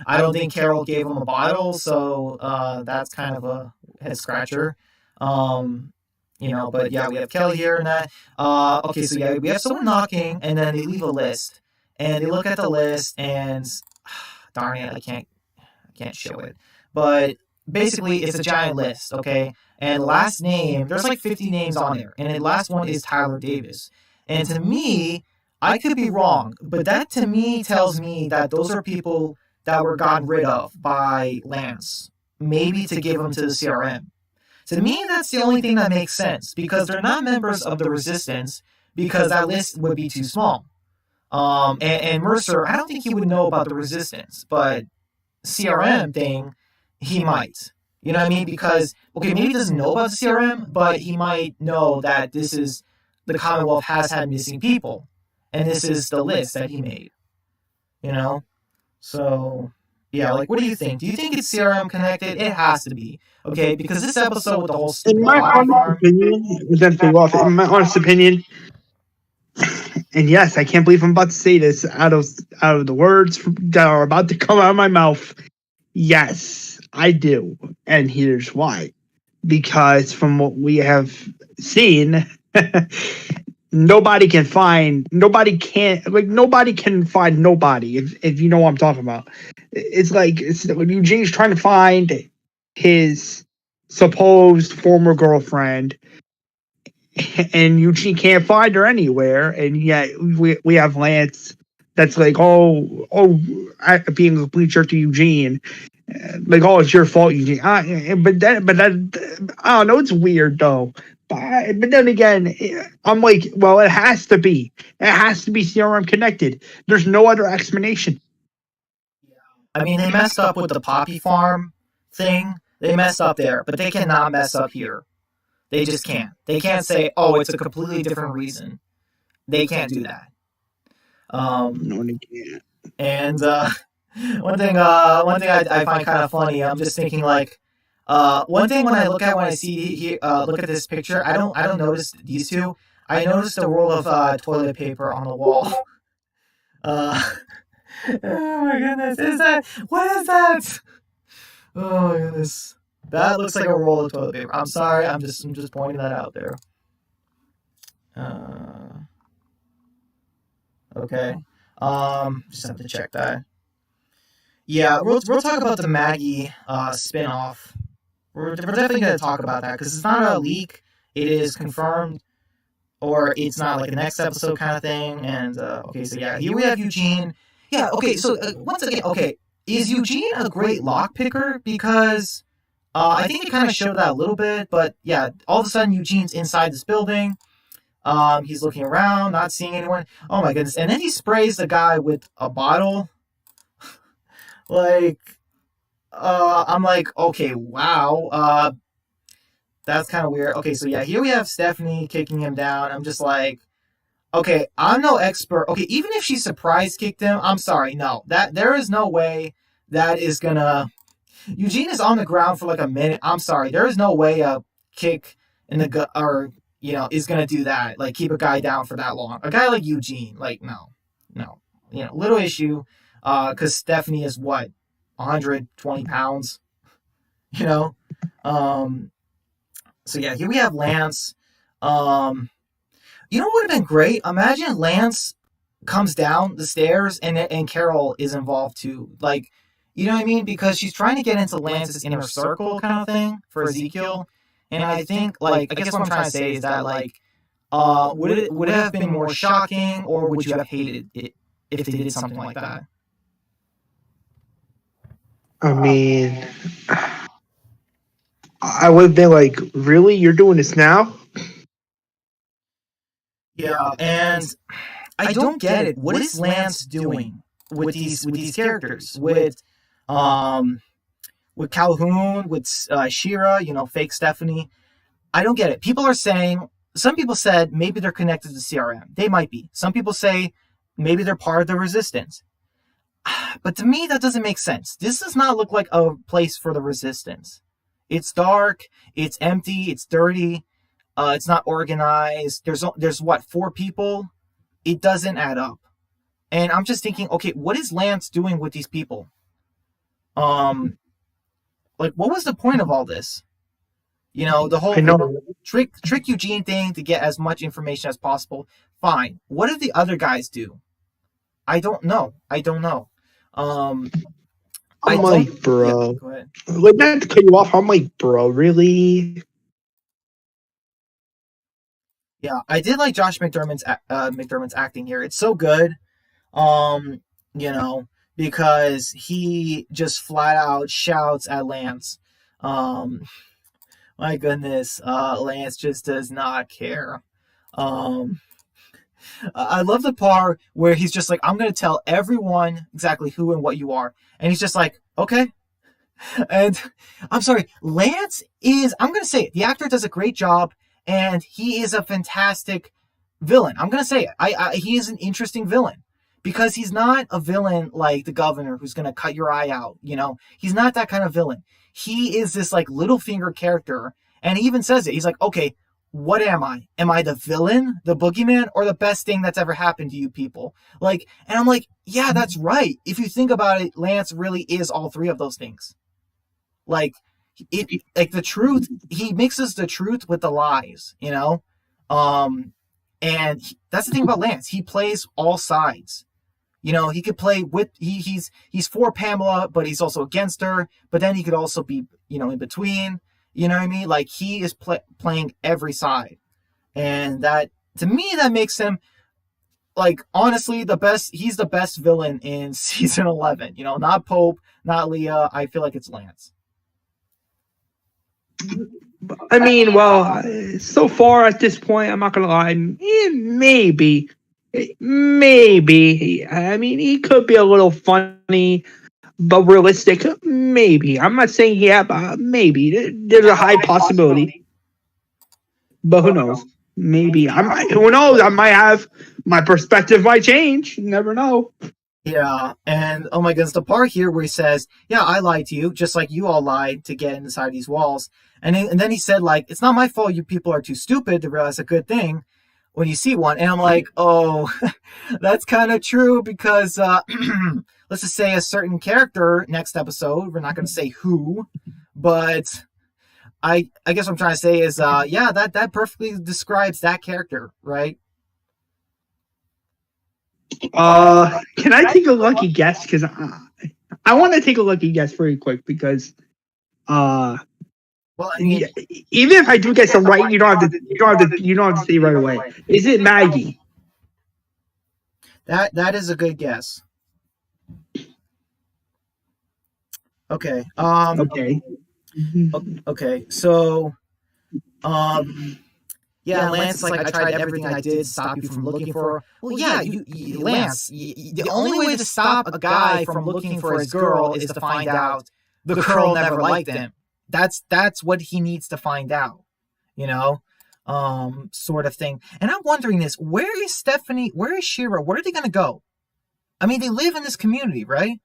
I don't think Carol gave him a bottle, so that's kind of a head scratcher. But yeah, we have Kelly here and that. Okay, so yeah, we have someone knocking, and then they leave a list, and they look at the list, and darn it, I can't show it, but basically it's a giant list, okay? And last name, there's like 50 names on there, and the last one is Tyler Davis. And to me, I could be wrong, but that to me tells me that those are people that were gotten rid of by Lance, maybe to give them to the CRM. To me, that's the only thing that makes sense because they're not members of the Resistance because that list would be too small. And Mercer, I don't think he would know about the Resistance, but CRM thing, he might. You know what I mean? Because, okay, maybe he doesn't know about the CRM, but he might know that the Commonwealth has had missing people. And this is the list that he made. So, yeah, like, what do you think? Do you think it's CRM connected? It has to be. Okay, because this episode with the whole In my honest opinion, and yes, I can't believe I'm about to say this out of the words that are about to come out of my mouth. Yes, I do, and here's why. Because from what we have seen, nobody can find nobody. If you know what I'm talking about. It's Eugene's trying to find his supposed former girlfriend, and Eugene can't find her anywhere, and yet we have Lance that's like, being a complete jerk to Eugene, like, it's your fault, Eugene. But that I don't know, it's weird though. But then again, I'm like, well, it has to be CRM connected. There's no other explanation. I mean, they messed up with the poppy farm thing. They messed up there, but they cannot mess up here. They just can't. They can't say, "Oh, it's a completely different reason." They can't do that. No, they can't. And one thing I find kind of funny. I'm just thinking like, one thing when I see look at this picture, I don't notice these two. I noticed a roll of toilet paper on the wall. Uh, oh my goodness, what is that? Oh my goodness, that looks like a roll of toilet paper. I'm sorry, I'm just pointing that out there. Okay, just have to check that. Yeah, we'll talk about the Maggie spinoff. We're definitely going to talk about that because it's not a leak. It is confirmed, or it's not like a next episode kind of thing. And okay, so yeah, here we have Eugene. Yeah, okay, so once again, okay, is Eugene a great lock picker? Because I think it kind of showed that a little bit, but yeah, all of a sudden Eugene's inside this building. He's looking around, not seeing anyone. Oh my goodness! And then he sprays the guy with a bottle. Like, I'm like, okay, wow. That's kind of weird. Okay, so yeah, here we have Stephanie kicking him down. I'm just like, okay, I'm no expert. Okay, even if she surprise kicked him, I'm sorry, no, that there is no way that is gonna. Eugene is on the ground for like a minute. I'm sorry, there is no way a kick in the gut or is gonna do that. Like keep a guy down for that long. A guy like Eugene, like no, little issue. Because Stephanie is what 120 pounds. You know, so yeah, here we have Lance. What would have been great? Imagine Lance comes down the stairs and Carol is involved too. Like, you know what I mean? Because she's trying to get into Lance's inner circle kind of thing for Ezekiel. And I think, like, I guess what I'm trying to say is that, like, would it have been more shocking, or would you have hated it if they did something like that? I mean, I would have been like, really? You're doing this now? Yeah, and I don't get it. What is Lance doing with these characters? With Calhoun, with Shira, fake Stephanie. I don't get it. Some people said maybe they're connected to CRM. They might be. Some people say maybe they're part of the resistance. But to me, that doesn't make sense. This does not look like a place for the resistance. It's dark, it's empty, it's dirty, it's not organized. There's what, 4 people? It doesn't add up. And I'm just thinking, okay, what is Lance doing with these people? Like, what was the point of all this? The whole trick Eugene thing to get as much information as possible. Fine. What did the other guys do? I don't know. I'm like, bro. Yeah, go ahead. Like, not to cut you off, I'm like, bro, really? Yeah, I did like Josh McDermott's acting here. It's so good. Because he just flat out shouts at Lance. My goodness, Lance just does not care. I love the part where he's just like, I'm going to tell everyone exactly who and what you are. And he's just like, okay. And I'm sorry, Lance is, I'm going to say it, the actor does a great job, and he is a fantastic villain. I'm going to say it. He is an interesting villain because he's not a villain like the governor who's going to cut your eye out. He's not that kind of villain. He is this like little finger character. And he even says it. He's like, okay, what am I? Am I the villain, the boogeyman, or the best thing that's ever happened to you people? Like, and I'm like, yeah, that's right. If you think about it, Lance really is all 3 of those things. Like, like the truth, he mixes the truth with the lies, and that's the thing about Lance. He plays all sides. He could play with, he's for Pamela, but he's also against her, but then he could also be, in between. You know what I mean? Like, he is playing every side. And that, to me, that makes him, like, honestly, he's the best villain in season 11. Not Pope, not Leah. I feel like it's Lance. I mean, well, so far at this point, I'm not going to lie, maybe. I mean, he could be a little funny, but realistic, maybe. I'm not saying yeah, but maybe. There's a high possibility. But who knows? Maybe I might. Who knows? I might have my perspective might change. You never know. Yeah, and oh my goodness, the part here where he says, "Yeah, I lied to you, just like you all lied to get inside these walls," and then he said, like, "It's not my fault. You people are too stupid to realize a good thing when you see one." And I'm like, "Oh, that's kind of true because let's just say a certain character next episode. We're not going to say who, but I guess what I'm trying to say is, yeah, that perfectly describes that character, right?" Can I take a lucky guess? Because I want to take a lucky guess very quick because uh, Well, I mean, even if I do guess them right, you don't have to say right away. Is it Maggie? that is a good guess. Okay. Okay. Okay. So, um, yeah, Lance is like, I tried everything I did to stop you from looking for her. Well, yeah, Lance, the only way to stop a guy from looking for his girl is to find out the girl never liked him. That's what he needs to find out, you know, sort of thing. And I'm wondering this: where is Stephanie? Where is Shira? Where are they gonna go? I mean, they live in this community, right?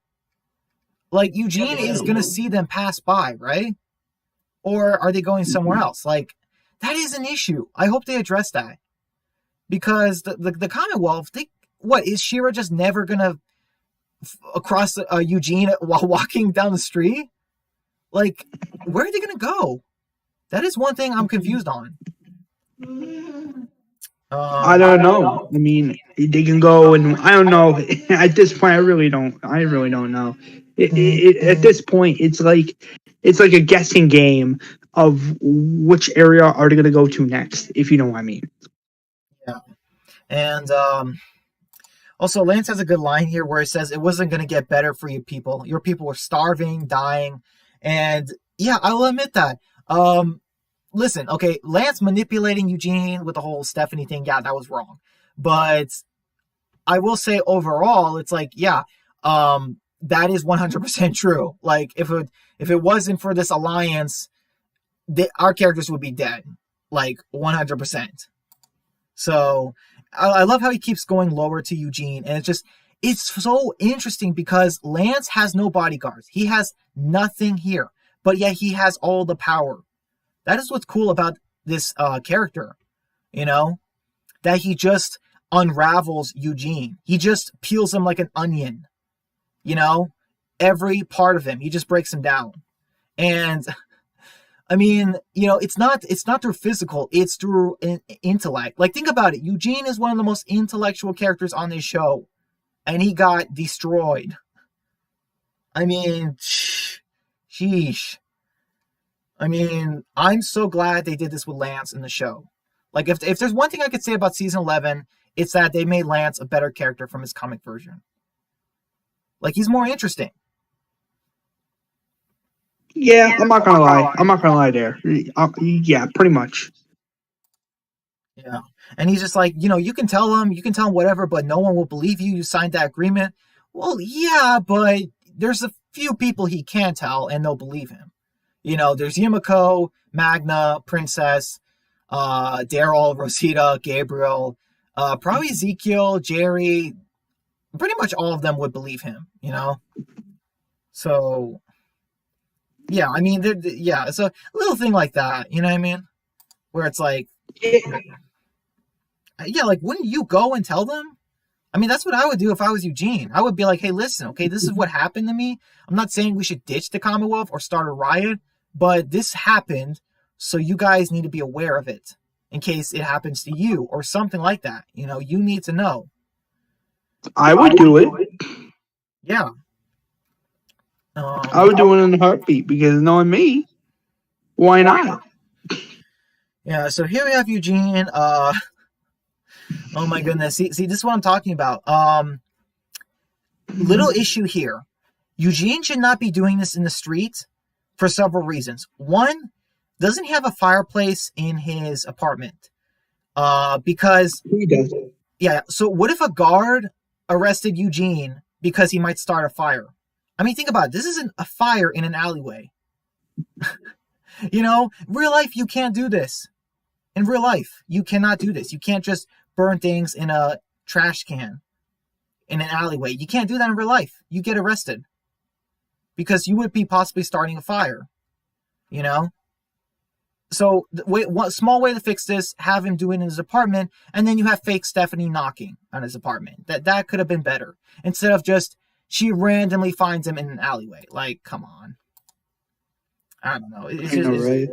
Like Eugene is gonna see them pass by, right? Or are they going somewhere else? Like, that is an issue. I hope they address that. Because the Commonwealth, what, is Shira just never gonna across Eugene while walking down the street? Like, where are they gonna go? That is one thing I'm confused on. I don't know. I mean, they can go, and I don't know. At this point, I really don't. I really don't know. At this point, it's like a guessing game of which area are they going to go to next, if you know what I mean. Yeah, and also Lance has a good line here where he says it wasn't going to get better for you people. Your people were starving, dying, and yeah, I will admit that. Listen, okay, Lance manipulating Eugene with the whole Stephanie thing, yeah, that was wrong. But I will say overall, it's like, yeah, that is 100% true. Like, if it wasn't for this alliance, our characters would be dead, like 100%. So I love how he keeps going lower to Eugene, and it's so interesting because Lance has no bodyguards. He has nothing here, but yet he has all the power. That is what's cool about this character, you know, that he just unravels Eugene. He just peels him like an onion, you know, every part of him. He just breaks him down. And I mean, you know, it's not through physical, it's through intellect. Like, think about it. Eugene is one of the most intellectual characters on this show, and he got destroyed. I mean, sheesh. I mean, I'm so glad they did this with Lance in the show. Like, if there's one thing I could say about season 11, it's that they made Lance a better character from his comic version. Like, he's more interesting. Yeah, I'm not gonna lie. I'm not gonna lie there. Yeah, pretty much. Yeah. And he's just like, you know, you can tell him whatever, but no one will believe you. You signed that agreement. Well, yeah, but there's a few people he can tell and they'll believe him. You know, there's Yumiko, Magna, Princess, Daryl, Rosita, Gabriel, probably Ezekiel, Jerry. Pretty much all of them would believe him, you know? So, yeah, I mean, yeah, it's a little thing like that, you know what I mean? Where it's like, yeah, like, wouldn't you go and tell them? I mean, that's what I would do if I was Eugene. I would be like, hey, listen, okay, this is what happened to me. I'm not saying we should ditch the Commonwealth or start a riot, but this happened, so you guys need to be aware of it in case it happens to you or something like that. You know, you need to know. I would do it. Yeah. I would do it in a heartbeat because knowing me, why not? Yeah, so here we have Eugene. Oh my goodness. See, this is what I'm talking about. Little issue here. Eugene should not be doing this in the street for several reasons. One, doesn't he have a fireplace in his apartment? Because He does. yeah, so what if a guard arrested Eugene because he might start a fire? I mean, think about it. This isn't a fire in an alleyway. You know, real life, you can't do this. In real life, you cannot do this. You can't just burn things in a trash can in an alleyway. You can't do that in real life. You get arrested because you would be possibly starting a fire, you know? So, one small way to fix this, have him do it in his apartment, and then you have fake Stephanie knocking on his apartment. That could have been better. Instead of just, she randomly finds him in an alleyway. Like, come on. I don't know. Right?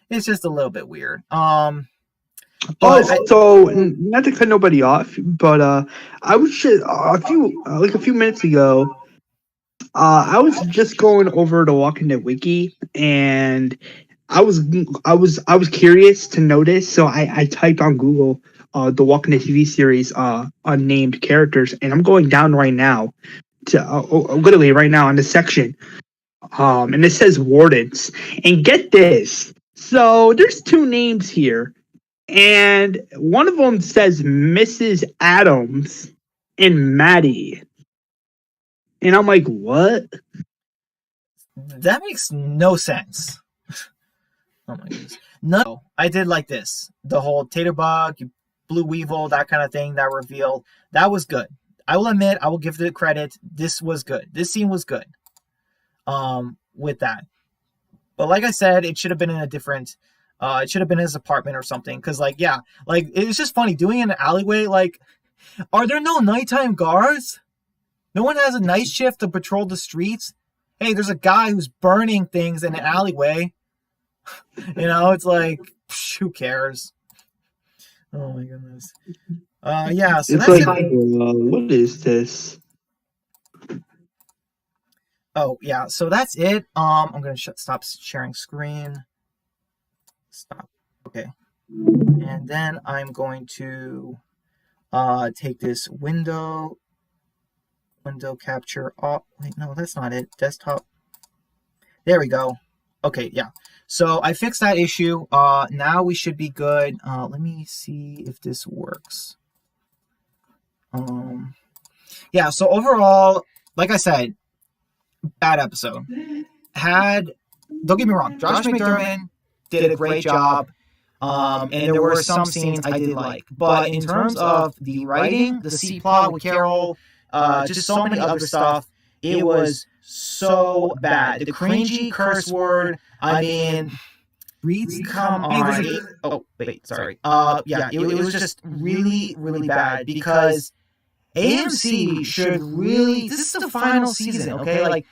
It's just a little bit weird. So not to cut nobody off, but I was just a few minutes ago. I was just going over the Walking Dead wiki, and I was curious to notice, so I typed on Google the Walking Dead TV series unnamed characters, and I'm going down right now to literally right now on the section, and it says wardens, and get this, so there's two names here, and one of them says Mrs. Adams and Maddie, and I'm like, what? That makes no sense. Oh my goodness. No, I did like this. The whole Tater Bug, Blue Weevil, that kind of thing, that reveal. That was good. I will admit, I will give the credit. This was good. This scene was good. With that. But like I said, it should have been in a different, it should have been in his apartment or something. Cause it's just funny doing it in an alleyway. Like, are there no nighttime guards? No one has a night shift to patrol the streets. Hey, there's a guy who's burning things in an alleyway. It's like, who cares? Oh my goodness. Yeah, so It's that's like, it. what is this? Oh, yeah, so that's it. I'm going to stop sharing screen. Stop. Okay. And then I'm going to take this window capture off. Wait, no, that's not it. Desktop. There we go. Okay, yeah. So I fixed that issue. Now we should be good. Let me see if this works. Yeah, so overall, like I said, bad episode. Don't get me wrong, Josh McDermott did a great job. And there were some scenes I did like. But in terms of the writing, the C plot with Carol, just so many other stuff, it was so bad. The cringy curse word, I mean, come on. Oh, wait, sorry. Yeah, it was just really, really bad because AMC should really, this is the final season, okay? Like,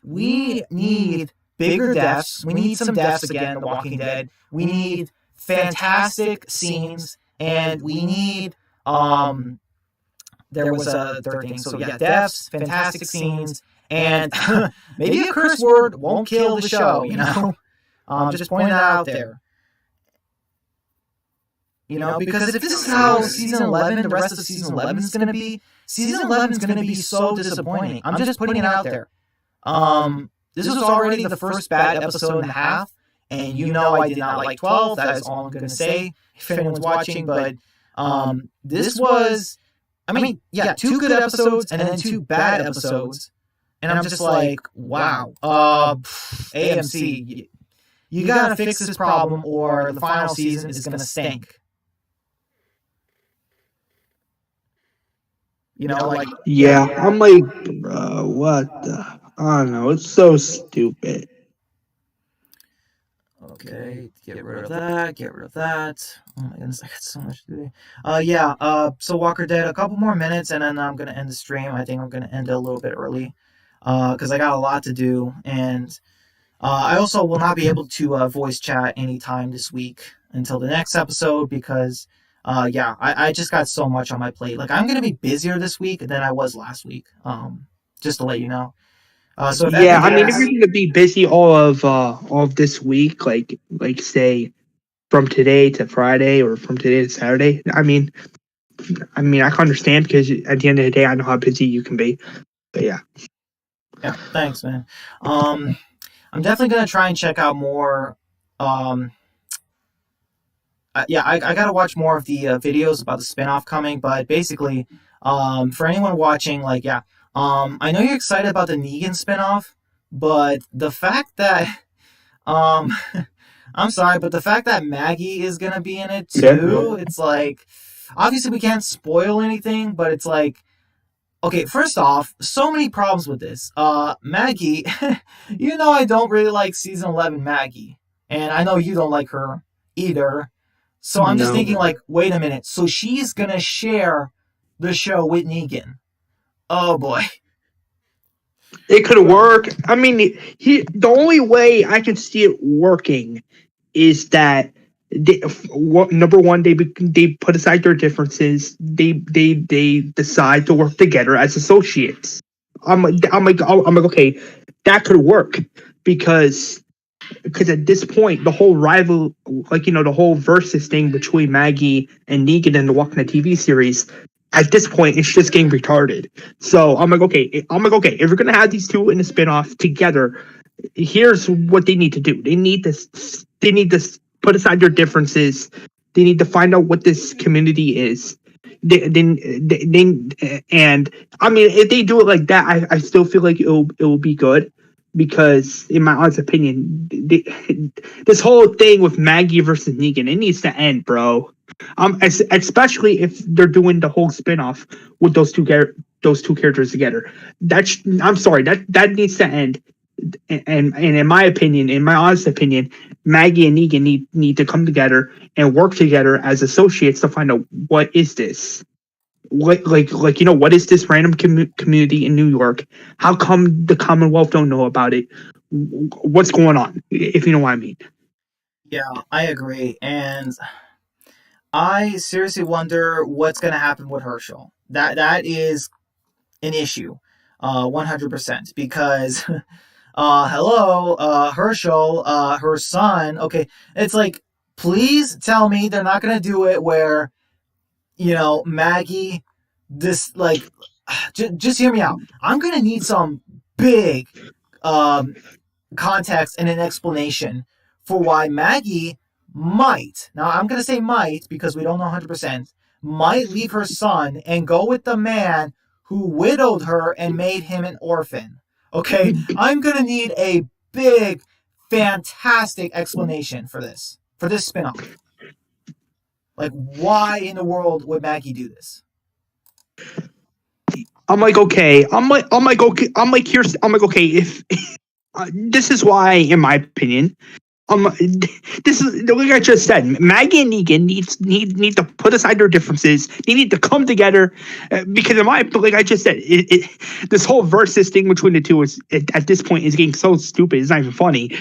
we need bigger deaths. We need some deaths again, The Walking Dead. We need fantastic scenes, and we need, there was a third thing. So yeah, deaths, fantastic scenes, and maybe a curse word won't kill the show, just pointing that out there. Because if this is how season 11, the rest of season 11 is going to be, season 11 is going to be so disappointing. I'm just putting it out there. This was already the first bad episode and a half, and I did not like 12. That is all I'm going to say if anyone's watching. But this was, two good episodes and then two bad episodes. And I'm just like, wow. AMC, you got to fix this problem or the final season is going to stink. Yeah, I'm like, bro, what the? I don't know. It's so stupid. Okay, get rid of that. Oh my goodness, I got so much to do. So Walker Dead, a couple more minutes, and then I'm going to end the stream. I think I'm going to end it a little bit early because I got a lot to do, and I also will not be able to voice chat anytime this week until the next episode because, I just got so much on my plate. Like, I'm going to be busier this week than I was last week, just to let you know. If you're going to be busy all of this week, like say from today to Friday or from today to Saturday. I mean, I can understand because at the end of the day, I know how busy you can be. But yeah. Yeah, thanks, man. I'm definitely gonna try and check out more. I gotta watch more of the videos about the spinoff coming. But basically, for anyone watching, I know you're excited about the Negan spinoff, but the fact that I'm sorry, but the fact that Maggie is gonna be in it Yeah. too, it's like, obviously we can't spoil anything, but it's like, okay, first off, so many problems with this. Maggie, you know I don't really like season 11 Maggie, and I know you don't like her either. So I'm just No. thinking, like, wait a minute. So she's gonna share the show with Negan. Oh boy. It could work. I mean, the only way I can see it working is that number one, they put aside their differences. They decide to work together as associates. I'm like, okay, that could work because at this point, the whole rival, like, the whole versus thing between Maggie and Negan in the Walking Dead TV series, at this point, it's just getting retarded. So I'm like, okay, if we're gonna have these two in a spinoff together, here's what they need to do. They need to put aside their differences. They need to find out what this community is. And I mean, if they do it like that, I still feel like it will be good because, in my honest opinion, this whole thing with Maggie versus Negan, it needs to end, bro. Especially if they're doing the whole spinoff with those two characters together. I'm sorry, that needs to end. And in my opinion, in my honest opinion, Maggie and Negan need to come together and work together as associates to find out what is this. What is this random community in New York? How come the Commonwealth don't know about it? What's going on? If you know what I mean. Yeah, I agree. And I seriously wonder what's gonna happen with Herschel. That is an issue. 100%. Because hello, Herschel, her son. Okay, it's like, please tell me they're not gonna do it where, Maggie, this, like, just hear me out. I'm gonna need some big um, context and an explanation for why Maggie might, now I'm gonna say might because we don't know 100%, might leave her son and go with the man who widowed her and made him an orphan. Okay, I'm gonna need a big, fantastic explanation for this spinoff. Like, why in the world would Maggie do this? I'm like, okay. Okay. Okay. If this is why, in my opinion, this is like I just said. Maggie and Negan need to put aside their differences. They need to come together because, like I just said, this whole versus thing between the two is at this point is getting so stupid. It's not even funny.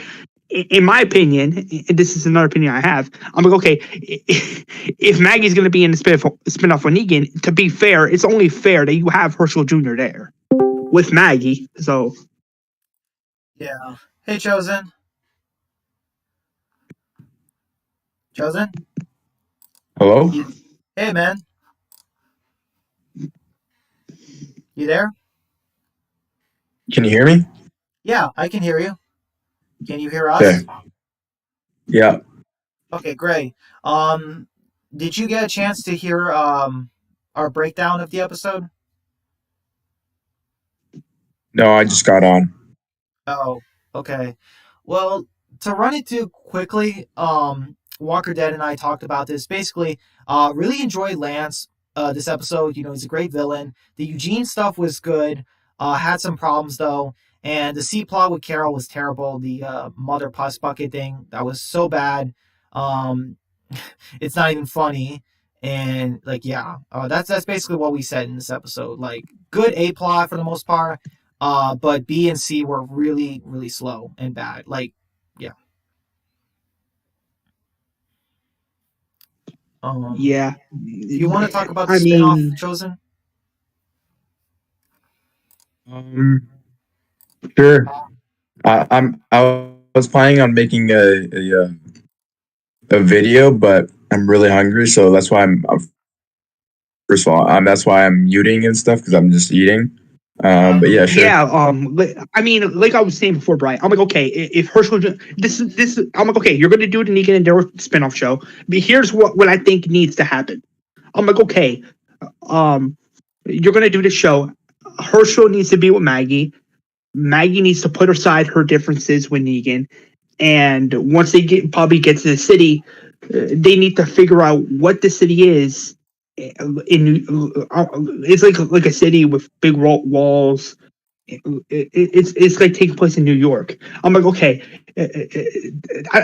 In my opinion, and this is another opinion I have, I'm like, okay, if Maggie's going to be in the spinoff with Negan, to be fair, it's only fair that you have Herschel Jr. there with Maggie. So, Yeah. Hey, Chosen. Chosen? Hello? You, hey, man. You there? Can you hear me? Yeah, I can hear you. Can you hear Okay. us? Yeah. Okay, great. Um, did you get a chance to hear our breakdown of the episode? No, I just got on. Oh, okay. Well, to run it too quickly, Walker Dead and I talked about this. Basically, really enjoyed Lance this episode. He's a great villain. The Eugene stuff was good. Had some problems though, and the C plot with Carol was terrible. The mother pus bucket thing, that was so bad. Um, it's not even funny. And like, yeah, that's basically what we said in this episode. Like, good A plot for the most part, but B and C were really, really slow and bad. Like, yeah. yeah. Do you want to talk about the I spinoff, mean, Chosen? Um, sure. I was planning on making a video, but I'm really hungry, so that's why first of all, that's why I'm muting and stuff because I'm just eating. But yeah, sure. yeah. I mean, like I was saying before, Brian, I'm like, okay, if Herschel, I'm like, okay, you're going to do the Negan and Daryl spinoff show, but here's what I think needs to happen. I'm like, okay, um, you're going to do the show. Herschel needs to be with Maggie. Maggie needs to put aside her differences with Negan. and once they probably get to the city, they need to figure out what the city is. It's like a city with big walls. It's like taking place in New York. I'm like, okay,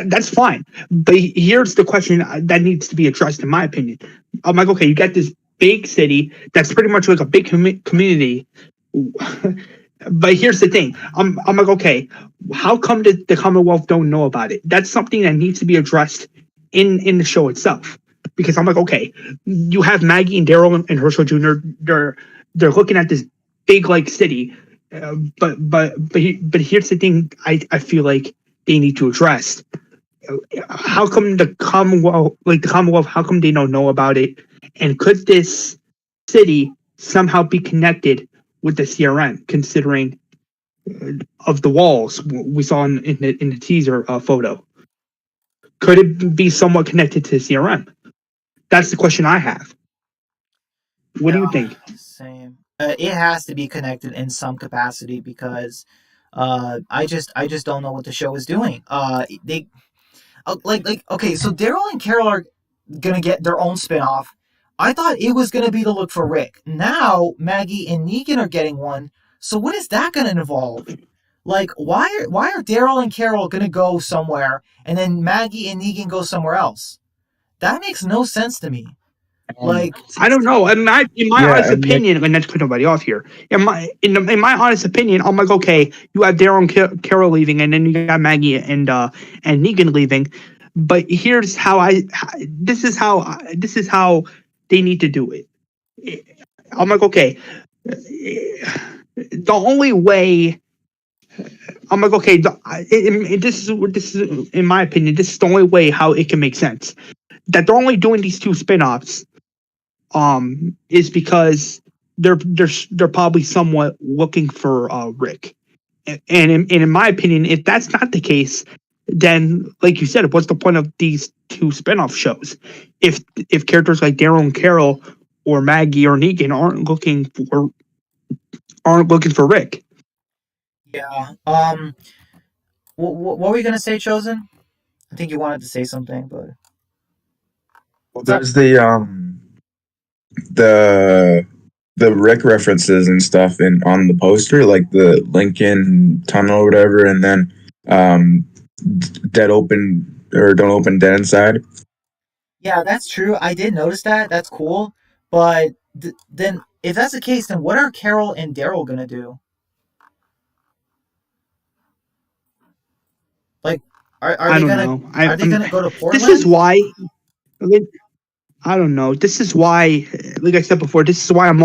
that's fine, but here's the question that needs to be addressed, in my opinion. I'm like, okay, you got this big city that's pretty much like a big community. But here's the thing. I'm like, okay, how come the Commonwealth don't know about it? That's something that needs to be addressed in the show itself. Because I'm like, okay, you have Maggie and Daryl and Herschel Jr. They're looking at this big like city, but here's the thing. I feel like they need to address. How come the Commonwealth, how come they don't know about it? And could this city somehow be connected with the CRM, considering of the walls we saw in the teaser photo? Could it be somewhat connected to the CRM? That's the question I have. What do you Yeah, think? same. It has to be connected in some capacity because I just don't know what the show is doing. They like okay, so Daryl and Carol are gonna get their own spinoff. I thought it was gonna be to look for Rick. Now Maggie and Negan are getting one. So what is that gonna involve? Like, why are Daryl and Carol gonna go somewhere and then Maggie and Negan go somewhere else? That makes no sense to me. Um, Like, I don't know. In my yeah, honest and like, opinion, and not to put nobody off here. In my honest opinion, I'm like, okay, you have Daryl and Carol leaving, and then you got Maggie and Negan leaving. But here's how this is how they need to do it. I'm like, okay, the only way. I'm like, okay, this is in my opinion, this is the only way how it can make sense. That they're only doing these two spin-offs is because they're probably somewhat looking for Rick. And in my opinion, if that's not the case, then like you said, what's the point of these two spinoff shows? If characters like Daryl and Carol or Maggie or Negan aren't looking for Rick. yeah. What were you gonna say, Chosen? I think you wanted to say something, but well, what's up? there's the the Rick references and stuff in on the poster, like the Lincoln Tunnel or whatever, and then um, dead open or don't open dead inside. Yeah, that's true. I did notice that. That's cool. But then, if that's the case, then what are Carol and Daryl gonna do? Like, are I they don't gonna know. are they gonna go to This is Portland? why. I don't know. This is why, like I said before, this is why I'm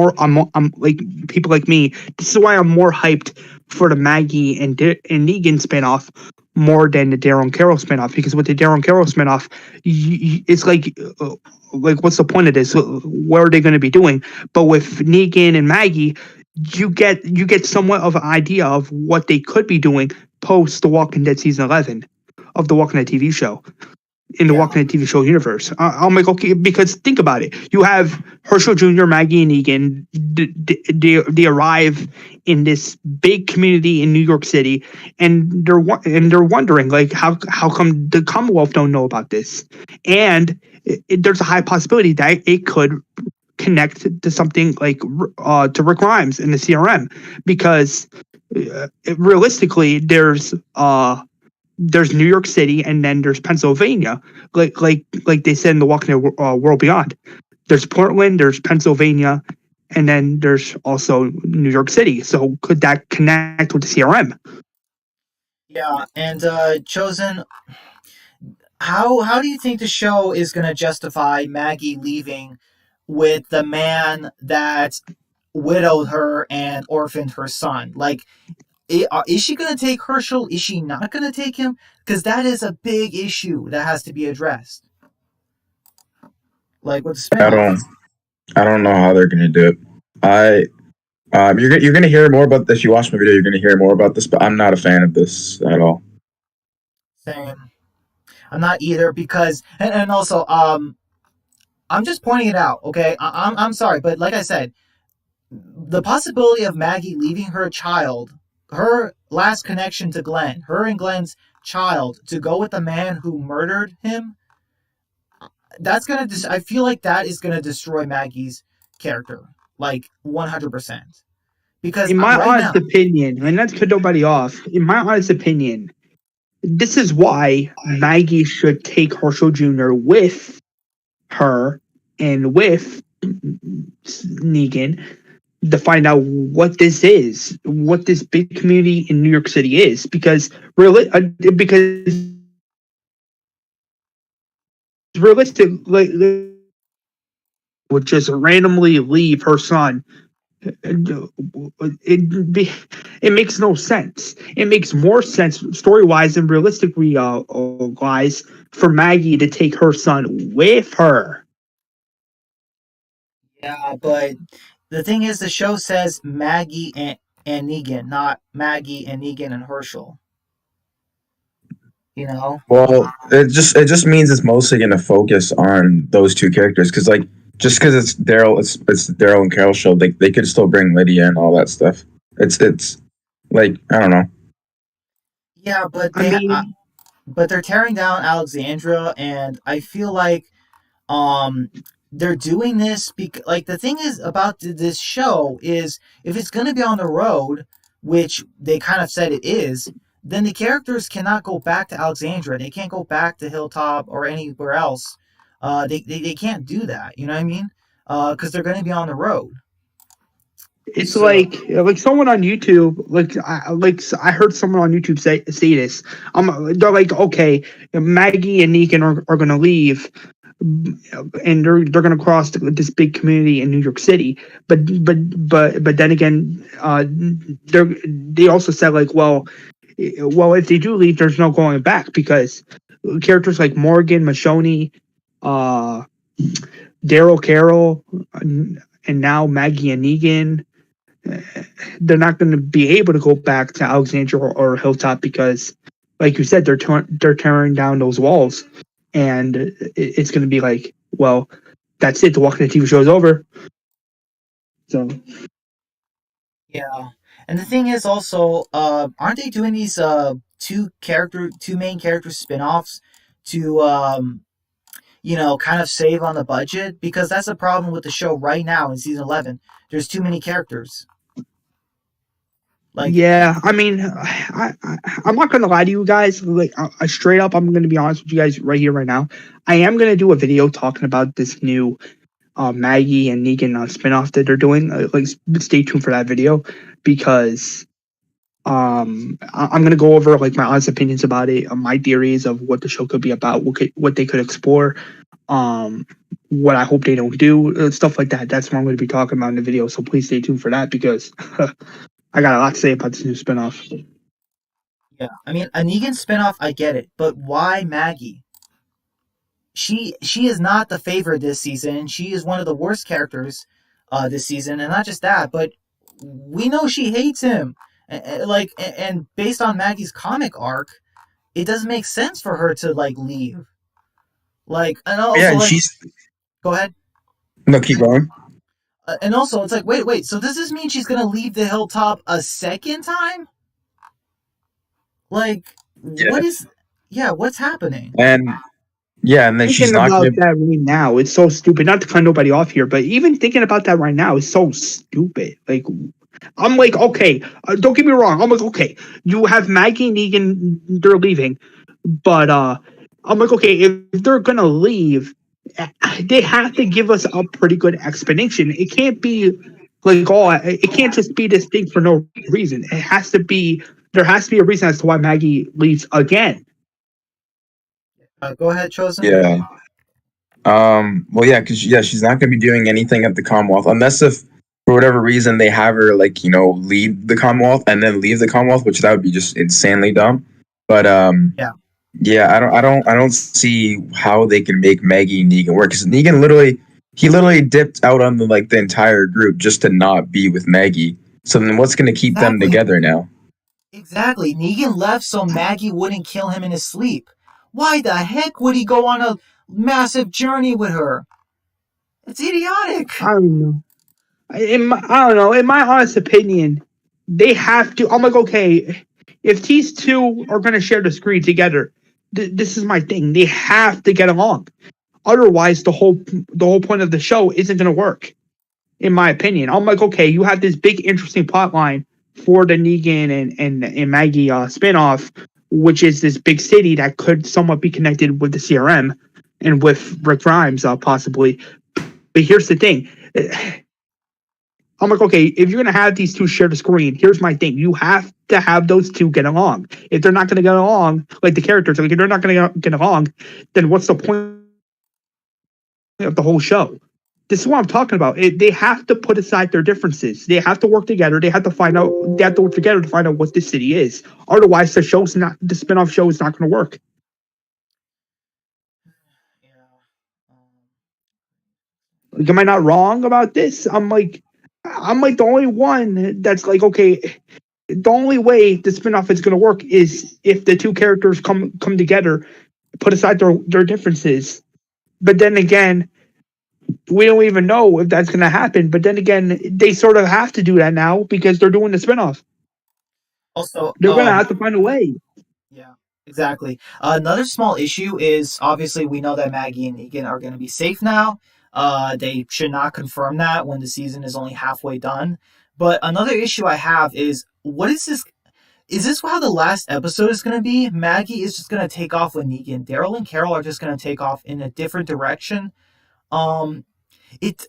like people like me. This is why I'm more hyped for the Maggie and Negan spinoff more than the Daryl and Carol spinoff. Because with the Daryl and Carol spinoff, it's like what's the point of this? What are they going to be doing? But with Negan and Maggie, you get somewhat of an idea of what they could be doing post The Walking Dead season 11 of the Walking Dead TV show in the Yeah, Walking Dead TV show universe. I'm like, okay, because think about it. You have Herschel Jr., Maggie, and Negan. They arrive in this big community in New York City, and they're wondering like how come the Commonwealth don't know about this? And there's a high possibility that it could connect to something like to Rick Grimes in the CRM because realistically there's New York City and then there's Pennsylvania, like they said in the Walking Dead World Beyond. There's Portland, there's Pennsylvania, and then there's also New York City. So could that connect with the CRM? yeah. And Chosen, how do you think the show is gonna justify Maggie leaving with the man that widowed her and orphaned her son? Like, is she going to take Herschel? Is she not going to take him? Because that is a big issue that has to be addressed. Like with the I spinoff. don't I don't know how they're gonna do it. I you're gonna hear more about this. You watch my video, you're gonna hear more about this, but I'm not a fan of this at all. Same. I'm not either because, and also, I'm just pointing it out. Okay, I'm sorry, but like I said, the possibility of Maggie leaving her child, her last connection to Glenn, her and Glenn's child, to go with the man who murdered him, that's gonna. I feel like that is gonna destroy Maggie's character, like 100%. Because In my right honest now, opinion, and that's cut nobody off. In my honest opinion, this is why Maggie should take Herschel Jr. with her and with Negan to find out what this is, what this big community in New York City is, because because realistic, like, would just randomly leave her son. It makes no sense. It makes more sense story wise and realistically wise for Maggie to take her son with her. yeah, but the thing is, the show says Maggie and Negan, not Maggie and Negan and Herschel. You know? Well, it just means it's mostly going to focus on those two characters because like just because it's Daryl and Carol show, they could still bring Lydia and all that stuff. It's like I don't know. Yeah, but I mean, they're tearing down Alexandra, and I feel like um they're doing this because, like, the thing is about this show is, if it's going to be on the road, which they kind of said it is, then the characters cannot go back to Alexandria. They can't go back to Hilltop or anywhere else. They can't do that, you know what I mean? Because they're going to be on the road. it's So like someone on YouTube, like I heard someone on YouTube say this. They're like, okay, Maggie and Negan are gonna leave, and they're gonna cross this big community in New York City. But then again, they also said like, well, if they do leave, there's no going back because characters like Morgan, Mashoni, uh, Daryl Carroll, and now Maggie and Negan, they're not going to be able to go back to Alexandria or Hilltop because, like you said, they're tearing down those walls, and it's going to be like, well, that's it. The Walking Dead TV show is over. So yeah, and the thing is also, aren't they doing these two main character spin-offs to kind of save on the budget? Because that's the problem with the show right now in season 11. There's too many characters. Like, yeah, I mean, I'm not going to lie to you guys. Like, straight up, I'm going to be honest with you guys right here, right now. I am going to do a video talking about this new Maggie and Negan spinoff that they're doing. Like, stay tuned for that video because I'm gonna go over like my honest opinions about it, my theories of what the show could be about, what they could explore, what I hope they don't do, stuff like that. That's what I'm going to be talking about in the video. So please stay tuned for that because I got a lot to say about this new spinoff. yeah, I mean, a Negan spinoff, I get it, but why Maggie? She is not the favorite this season. She is one of the worst characters this season, and not just that, but we know she hates him. And based on Maggie's comic arc, it doesn't make sense for her to like leave. Like, and Yeah, also and like, she's go ahead. no keep going. And also, it's like, wait. So does this mean she's gonna leave the hilltop a second time? Like, Yeah, what is? Yeah, what's happening? and yeah, and then she's Thinking not about gonna. that right now, it's so stupid. Not to cut nobody off here, but even thinking about that right now is so stupid. Like, I'm like, okay, don't get me wrong. I'm like, okay, you have Maggie and Negan, they're leaving, but I'm like, okay, if they're gonna leave, they have to give us a pretty good explanation. It can't be like, oh, it can't just be this thing for no reason. It has to be, there has to be a reason as to why Maggie leaves again. Go ahead, Chosen. Yeah. Well, yeah, because she's not gonna be doing anything at the Commonwealth unless if for whatever reason they have her like lead the Commonwealth and then leave the Commonwealth, which that would be just insanely dumb. But Yeah. yeah, I don't see how they can make Maggie Negan work because Negan literally dipped out on the entire group just to not be with Maggie. So then what's gonna keep them Exactly. together now? Exactly. Negan left so Maggie wouldn't kill him in his sleep. Why the heck would he go on a massive journey with her? It's idiotic. I don't know. I don't know. In my honest opinion, they have to. I'm like, okay, if these two are going to share the screen together, this is my thing. They have to get along. Otherwise, the whole point of the show isn't going to work, in my opinion. I'm like, okay, you have this big, interesting plot line for the Negan and Maggie spinoff, which is this big city that could somewhat be connected with the CRM and with Rick Grimes, possibly. But here's the thing. I'm like, okay, if you're going to have these two share the screen, here's my thing. You have to have those two get along. If they're not going to get along, like the characters, like if they're not going to get along, then what's the point of the whole show? This is what I'm talking about. They have to put aside their differences. They have to work together. They have to find out. They have to work together to find out what this city is. Otherwise, the spinoff show is not going to work. Yeah. Like, am I not wrong about this? I'm like the only one that's like, okay, the only way the spinoff is going to work is if the two characters come together, put aside their differences. But then again, we don't even know if that's going to happen. But then again, they sort of have to do that now because they're doing the spinoff. Also, They're going to have to find a way. yeah, exactly. Another small issue is obviously we know that Maggie and Negan are going to be safe now. They should not confirm that when the season is only halfway done. But another issue I have is what is this? Is this how the last episode is going to be? Maggie is just going to take off with Negan. Daryl and Carol are just going to take off in a different direction. Um, it.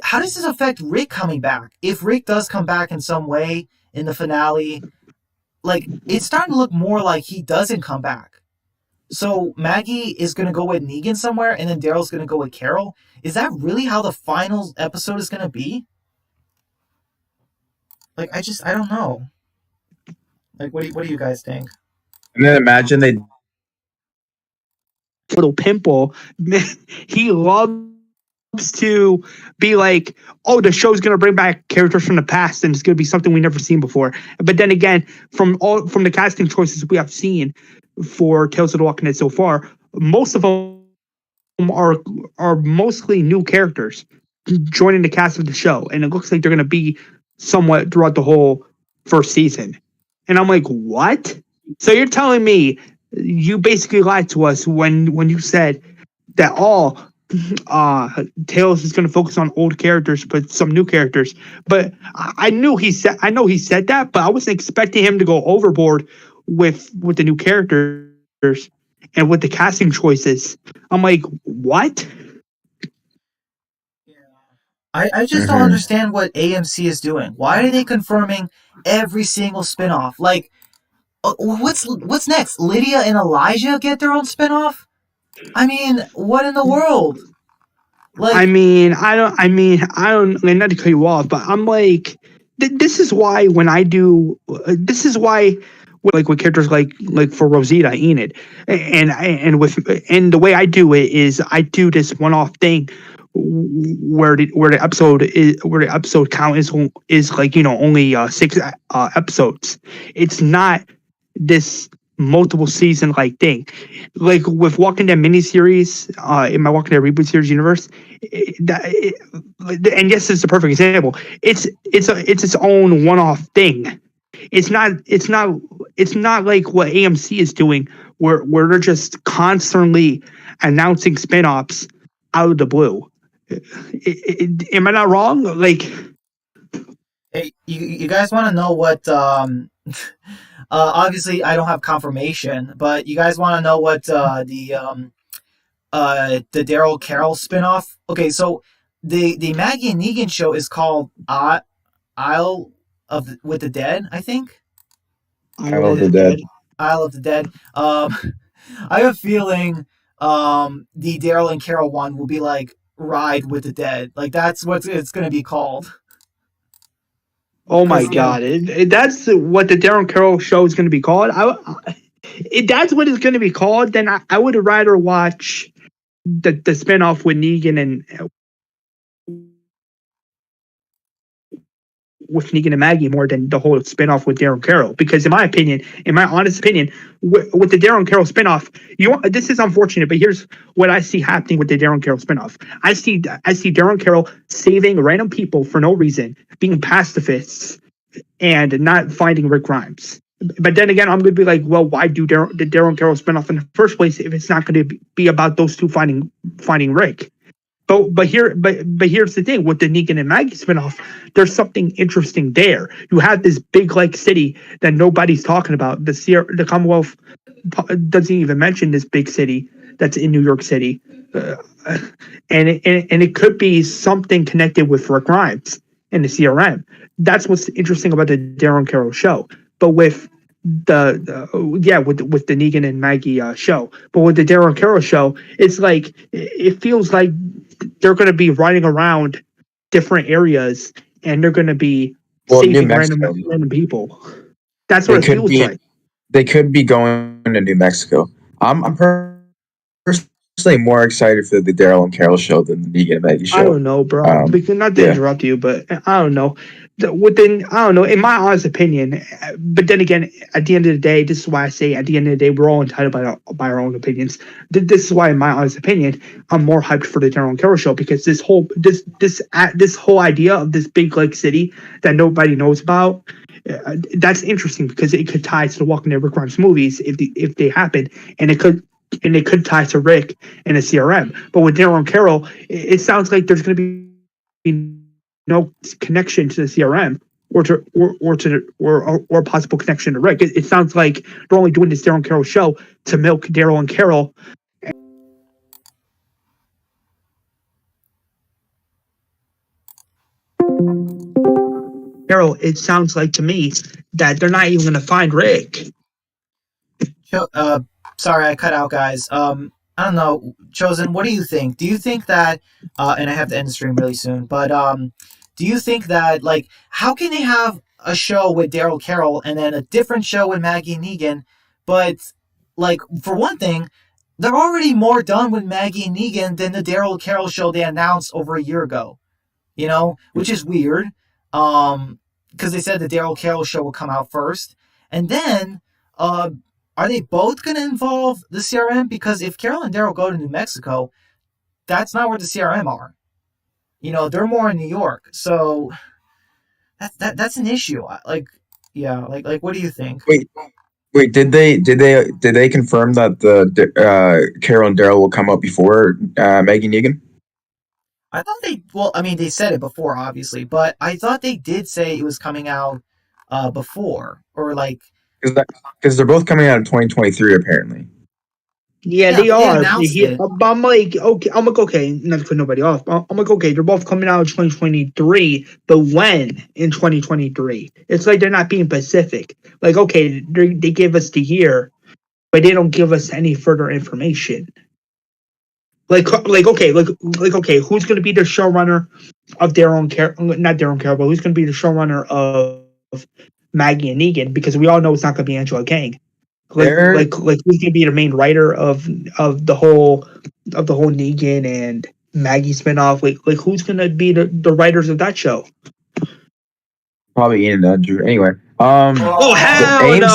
How does this affect Rick coming back? If Rick does come back in some way in the finale, like it's starting to look more like he doesn't come back. So Maggie is going to go with Negan somewhere, and then Daryl's going to go with Carol. Is that really how the final episode is going to be? Like, I don't know. Like, what do you guys think? And then imagine they Little pimple, he loves to be like, oh, the show's going to bring back characters from the past and it's going to be something we've never seen before. But then again, from the casting choices we have seen for Tales of the Walking Dead so far, most of them are mostly new characters joining the cast of the show, and it looks like they're going to be somewhat throughout the whole first season. And I'm like, what? So you're telling me you basically lied to us when you said that all Tales is going to focus on old characters, but some new characters. But I know he said that, but I wasn't expecting him to go overboard with the new characters and with the casting choices. I'm like, what? I just don't understand what AMC is doing. Why are they confirming every single spinoff? Like, what's next? Lydia and Elijah get their own spinoff? I mean, what in the world? Like, I don't, like, not to cut you off, but I'm like, this is why when I do, this is why, like with characters like for Rosita Enid, and the way I do it is I do this one-off thing where the episode count is like, only 6 episodes. It's not this multiple season like thing, like with Walking Dead miniseries, in my Walking Dead reboot series universe. And yes, it's a perfect example. It's its own one-off thing. It's not like what AMC is doing, where they're just constantly announcing spin-offs out of the blue. Am I not wrong? Like, hey, you guys want to know what? Obviously, I don't have confirmation, but you guys want to know what the Daryl Carol spinoff? Okay, so the Maggie and Negan show is called Isle with the Dead, I think. Isle of the Dead. Isle of the Dead. I have a feeling the Daryl and Carol one will be like Ride with the Dead. Like that's what it's gonna be called. oh my god, that's what the Darren Carroll show is going to be called. If that's what it's going to be called, then I would rather watch the spinoff with Negan and Maggie more than the whole spinoff with Darren Carroll. Because in my honest opinion, with the Darren Carroll spinoff, this is unfortunate, but here's what I see happening with the Darren Carroll spinoff. I see Darren Carroll saving random people for no reason, being pacifists, and not finding Rick Grimes. But then again, I'm going to be like, well, why do the Daryl and Carol spinoff in the first place if it's not going to be about those two finding Rick? But here's the thing with the Negan and Maggie spinoff, there's something interesting there. You have this big like city that nobody's talking about. The Commonwealth doesn't even mention this big city that's in New York City, and it could be something connected with Rick Grimes and the CRM. That's what's interesting about the Darren Carroll show. But with with the Negan and Maggie show, but with the Darren Carroll show, it's like it feels like they're going to be riding around different areas and they're going to be saving random people. That's what it feels like. They could be going to New Mexico. I'm personally more excited for the Daryl and Carol show than the Negan and Maggie show. I don't know, bro. Because not to interrupt you, but I don't know. In my honest opinion, but then again, at the end of the day, this is why I say at the end of the day, we're all entitled by our own opinions. This is why, in my honest opinion, I'm more hyped for the Daryl and Carol show because this whole idea of this big like city that nobody knows about, that's interesting because it could tie to the Walking Dead Rick Grimes movies if they happen, and it could tie to Rick and the CRM. But with Daryl and Carol, it sounds like there's going to be no connection to the CRM or possible connection to Rick. It sounds like they're only doing this Daryl and Carol show to milk Daryl and Carol. Carol, it sounds like to me that they're not even going to find Rick. Sorry, I cut out, guys. I don't know, Chosen, what do you think? Do you think that, and I have to end the stream really soon, but do you think that, like, how can they have a show with Daryl Carroll and then a different show with Maggie and Negan, but, like, for one thing, they're already more done with Maggie and Negan than the Daryl Carroll show they announced over a year ago, you know, which is weird, because they said the Daryl Carroll show would come out first, and then, are they both going to involve the CRM? Because if Carol and Daryl go to New Mexico, that's not where the CRM are. You know, they're more in New York. So that's an issue. Like, what do you think? Wait, did they confirm that the Carol and Daryl will come up before Maggie Negan? I thought they said it before, obviously, but I thought they did say it was coming out before, or like. Because they're both coming out in 2023, apparently. Yeah, they are. But I'm like, okay, not to cut nobody off. I'm like, okay, they're both coming out in 2023, but when in 2023? It's like they're not being specific. Like, okay, they give us the year, but they don't give us any further information. Okay, who's going to be the showrunner of not Darren Carroll, but who's going to be the showrunner of Maggie and Negan? Because we all know it's not going to be Angela Kang. Who's gonna be the main writer of the whole Negan and Maggie spinoff? Like who's gonna be the writers of that show? Probably Ian and Andrew. Anyway, oh hell no!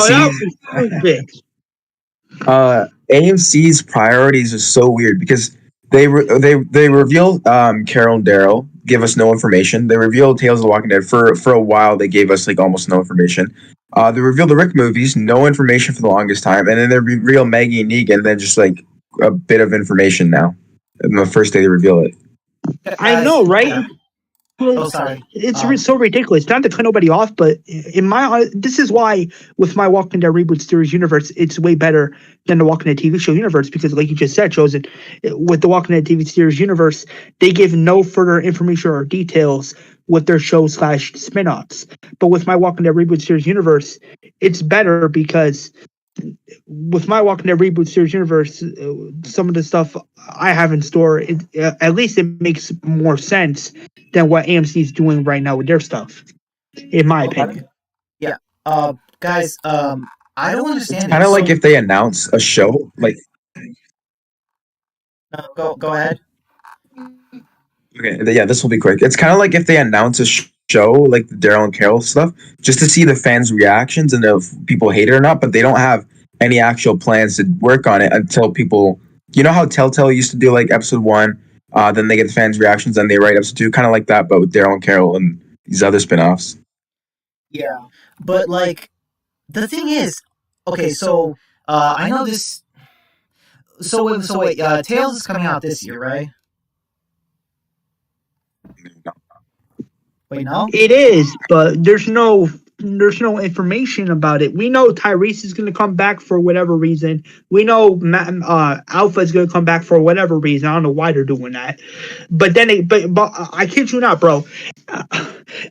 AMC's priorities are so weird because they reveal Carol and Daryl, give us no information. They revealed Tales of the Walking Dead for a while. They gave us like almost no information. They revealed the Rick movies, no information for the longest time, and then they reveal Maggie and Negan, and then just like a bit of information now. And the first day they reveal it. I know, right? Yeah. Oh, sorry. It's so ridiculous. Not to cut nobody off, but this is why with my Walking Dead reboot series universe, it's way better than the Walking Dead TV show universe because, like you just said, Chosen, with the Walking Dead TV series universe, they give no further information or details with their show / spinoffs. But with my Walking Dead reboot series universe, it's better because with my Walking Dead reboot series universe, some of the stuff I have in store, at least it makes more sense than what AMC is doing right now with their stuff, in my opinion. Yeah. Guys, I don't understand. It's kind of like if they announce a show, like. Go ahead. Okay, yeah, this will be quick. It's kind of like if they announce a show, like the Daryl and Carol stuff, just to see the fans' reactions and if people hate it or not, but they don't have any actual plans to work on it until people. You know how Telltale used to do like episode 1, then they get the fans' reactions, then they write episode 2, kind of like that, but with Daryl and Carol and these other spinoffs. Yeah, but like the thing is, okay, so I know this. So wait, Tails is coming out this year, right? Wait, no. It is, but there's no information about it. We know Tyrese is going to come back for whatever reason. We know Alpha is going to come back for whatever reason. I don't know why they're doing that. But then, but I kid you not, bro.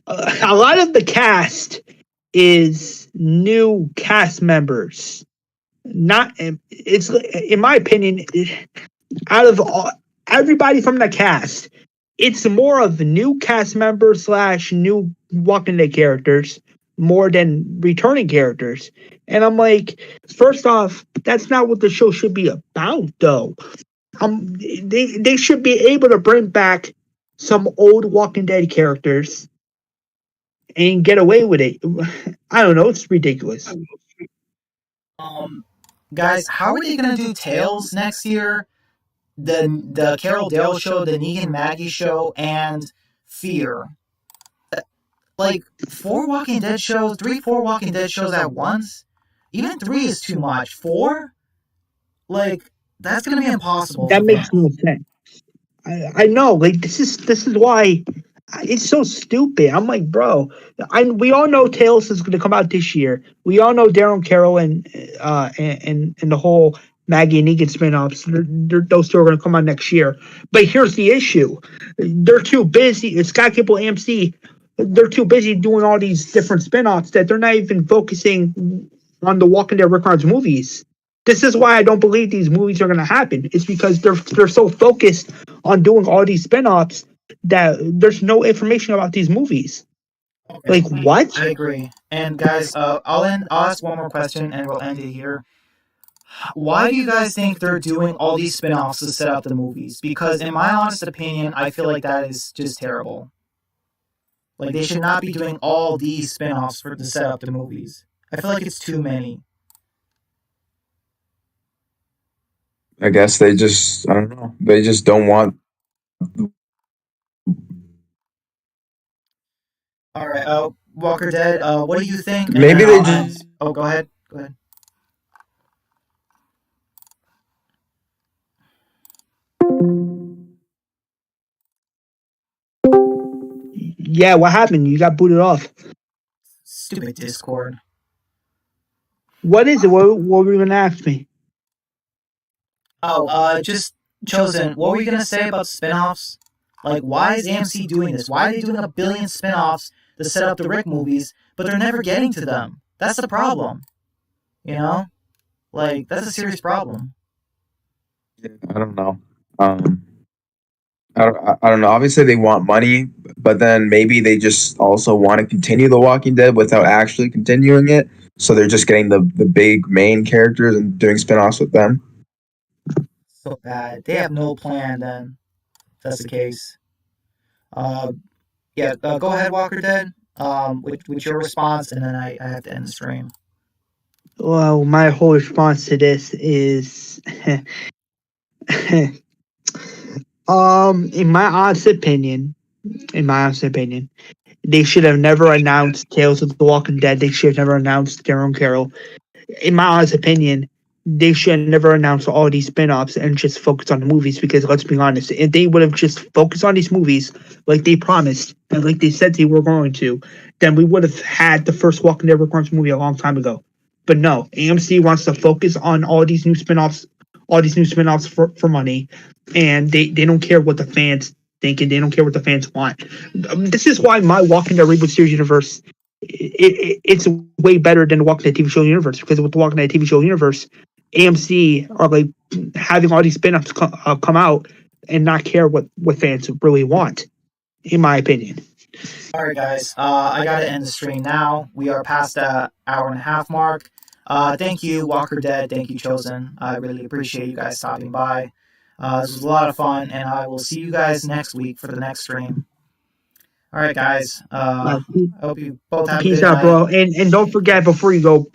A lot of the cast is new cast members. Not it's in my opinion, out of everybody from the cast, it's more of new cast members slash new Walking Dead characters more than returning characters. And I'm like, first off, that's not what the show should be about, though. They should be able to bring back some old Walking Dead characters and get away with it. I don't know. It's ridiculous. Um, guys, how are they gonna do Tails next year? The Carol Dale show, the Negan Maggie show, and Fear. Like four Walking Dead shows at once. Even three is too much. Four, like that's gonna be impossible That for makes them. no sense. I know, like this is why it's so stupid. I'm like, bro, we all know Tales is going to come out this year. We all know Daryl Carroll and the whole Maggie and Negan spinoffs. Those two are going to come out next year. But here's the issue: they're too busy. Sky Cable AMC. They're too busy doing all these different spinoffs that they're not even focusing on the Walking Dead Rick Grimes movies. This is why I don't believe these movies are going to happen. It's because they're so focused on doing all these spinoffs that there's no information about these movies. Okay, Like what? I agree. And guys, I'll ask one more question, and we'll end it here. Why do you guys think they're doing all these spin-offs to set up the movies? Because in my honest opinion, I feel like that is just terrible. Like they should not be doing all these spin-offs for to set up the movies. I feel like it's too many. I guess they just, I don't know, they just don't want. All right, Walker Dead. What do you think? And then Maybe they I'll just. end. Oh, go ahead. Go ahead. Yeah, what happened? You got booted off. Stupid Discord. What is it? What were you gonna ask me? Oh, just chosen. What were you gonna say about spin-offs? Like, why is AMC doing this? Why are they doing a billion spin-offs to set up the Rick movies, but they're never getting to them? That's the problem. You know? Like, that's a serious problem. I don't know. Um, I don't know. Obviously, they want money, but then maybe they just also want to continue The Walking Dead without actually continuing it. So they're just getting the big main characters and doing spin-offs with them. So bad. They have no plan then. If that's the case. Uh, yeah, go ahead, Walker Dead. With your response, and then I have to end the stream. Well, my whole response to this is, in my honest opinion, they should have never announced Tales of the Walking Dead. They should have never announced Daryl Carroll. In my honest opinion, they should never announce all these spin-offs and just focus on the movies because let's be honest, if they would have just focused on these movies like they promised and like they said they were going to, then we would have had the first Walking Dead Recurrence movie a long time ago. But no, AMC wants to focus on all these new spin-offs for money, and they don't care what the fans think and they don't care what the fans want. This is why my Walking Dead reboot series universe it's way better than the Walking Dead TV show universe because with the Walking Dead TV show universe, AMC are like having all these spin-offs come out and not care what fans really want, in my opinion. All right, guys. I gotta end the stream now. We are past the hour and a half mark. Thank you, Walker Dead. Thank you, Chosen. I really appreciate you guys stopping by. This was a lot of fun, and I will see you guys next week for the next stream. All right, guys. Uh, I hope you both have a Peace good out, night. bro. And don't forget before you go,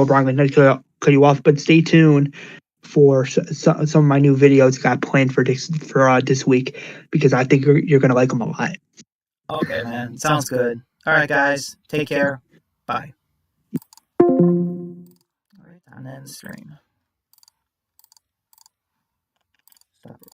Brian, I'm gonna cut you off, but stay tuned for some of my new videos got planned for this week because I think you're gonna like them a lot. Okay, man. Sounds good. All right, guys. Take care. Bye. All right, time to end the stream. Stop it.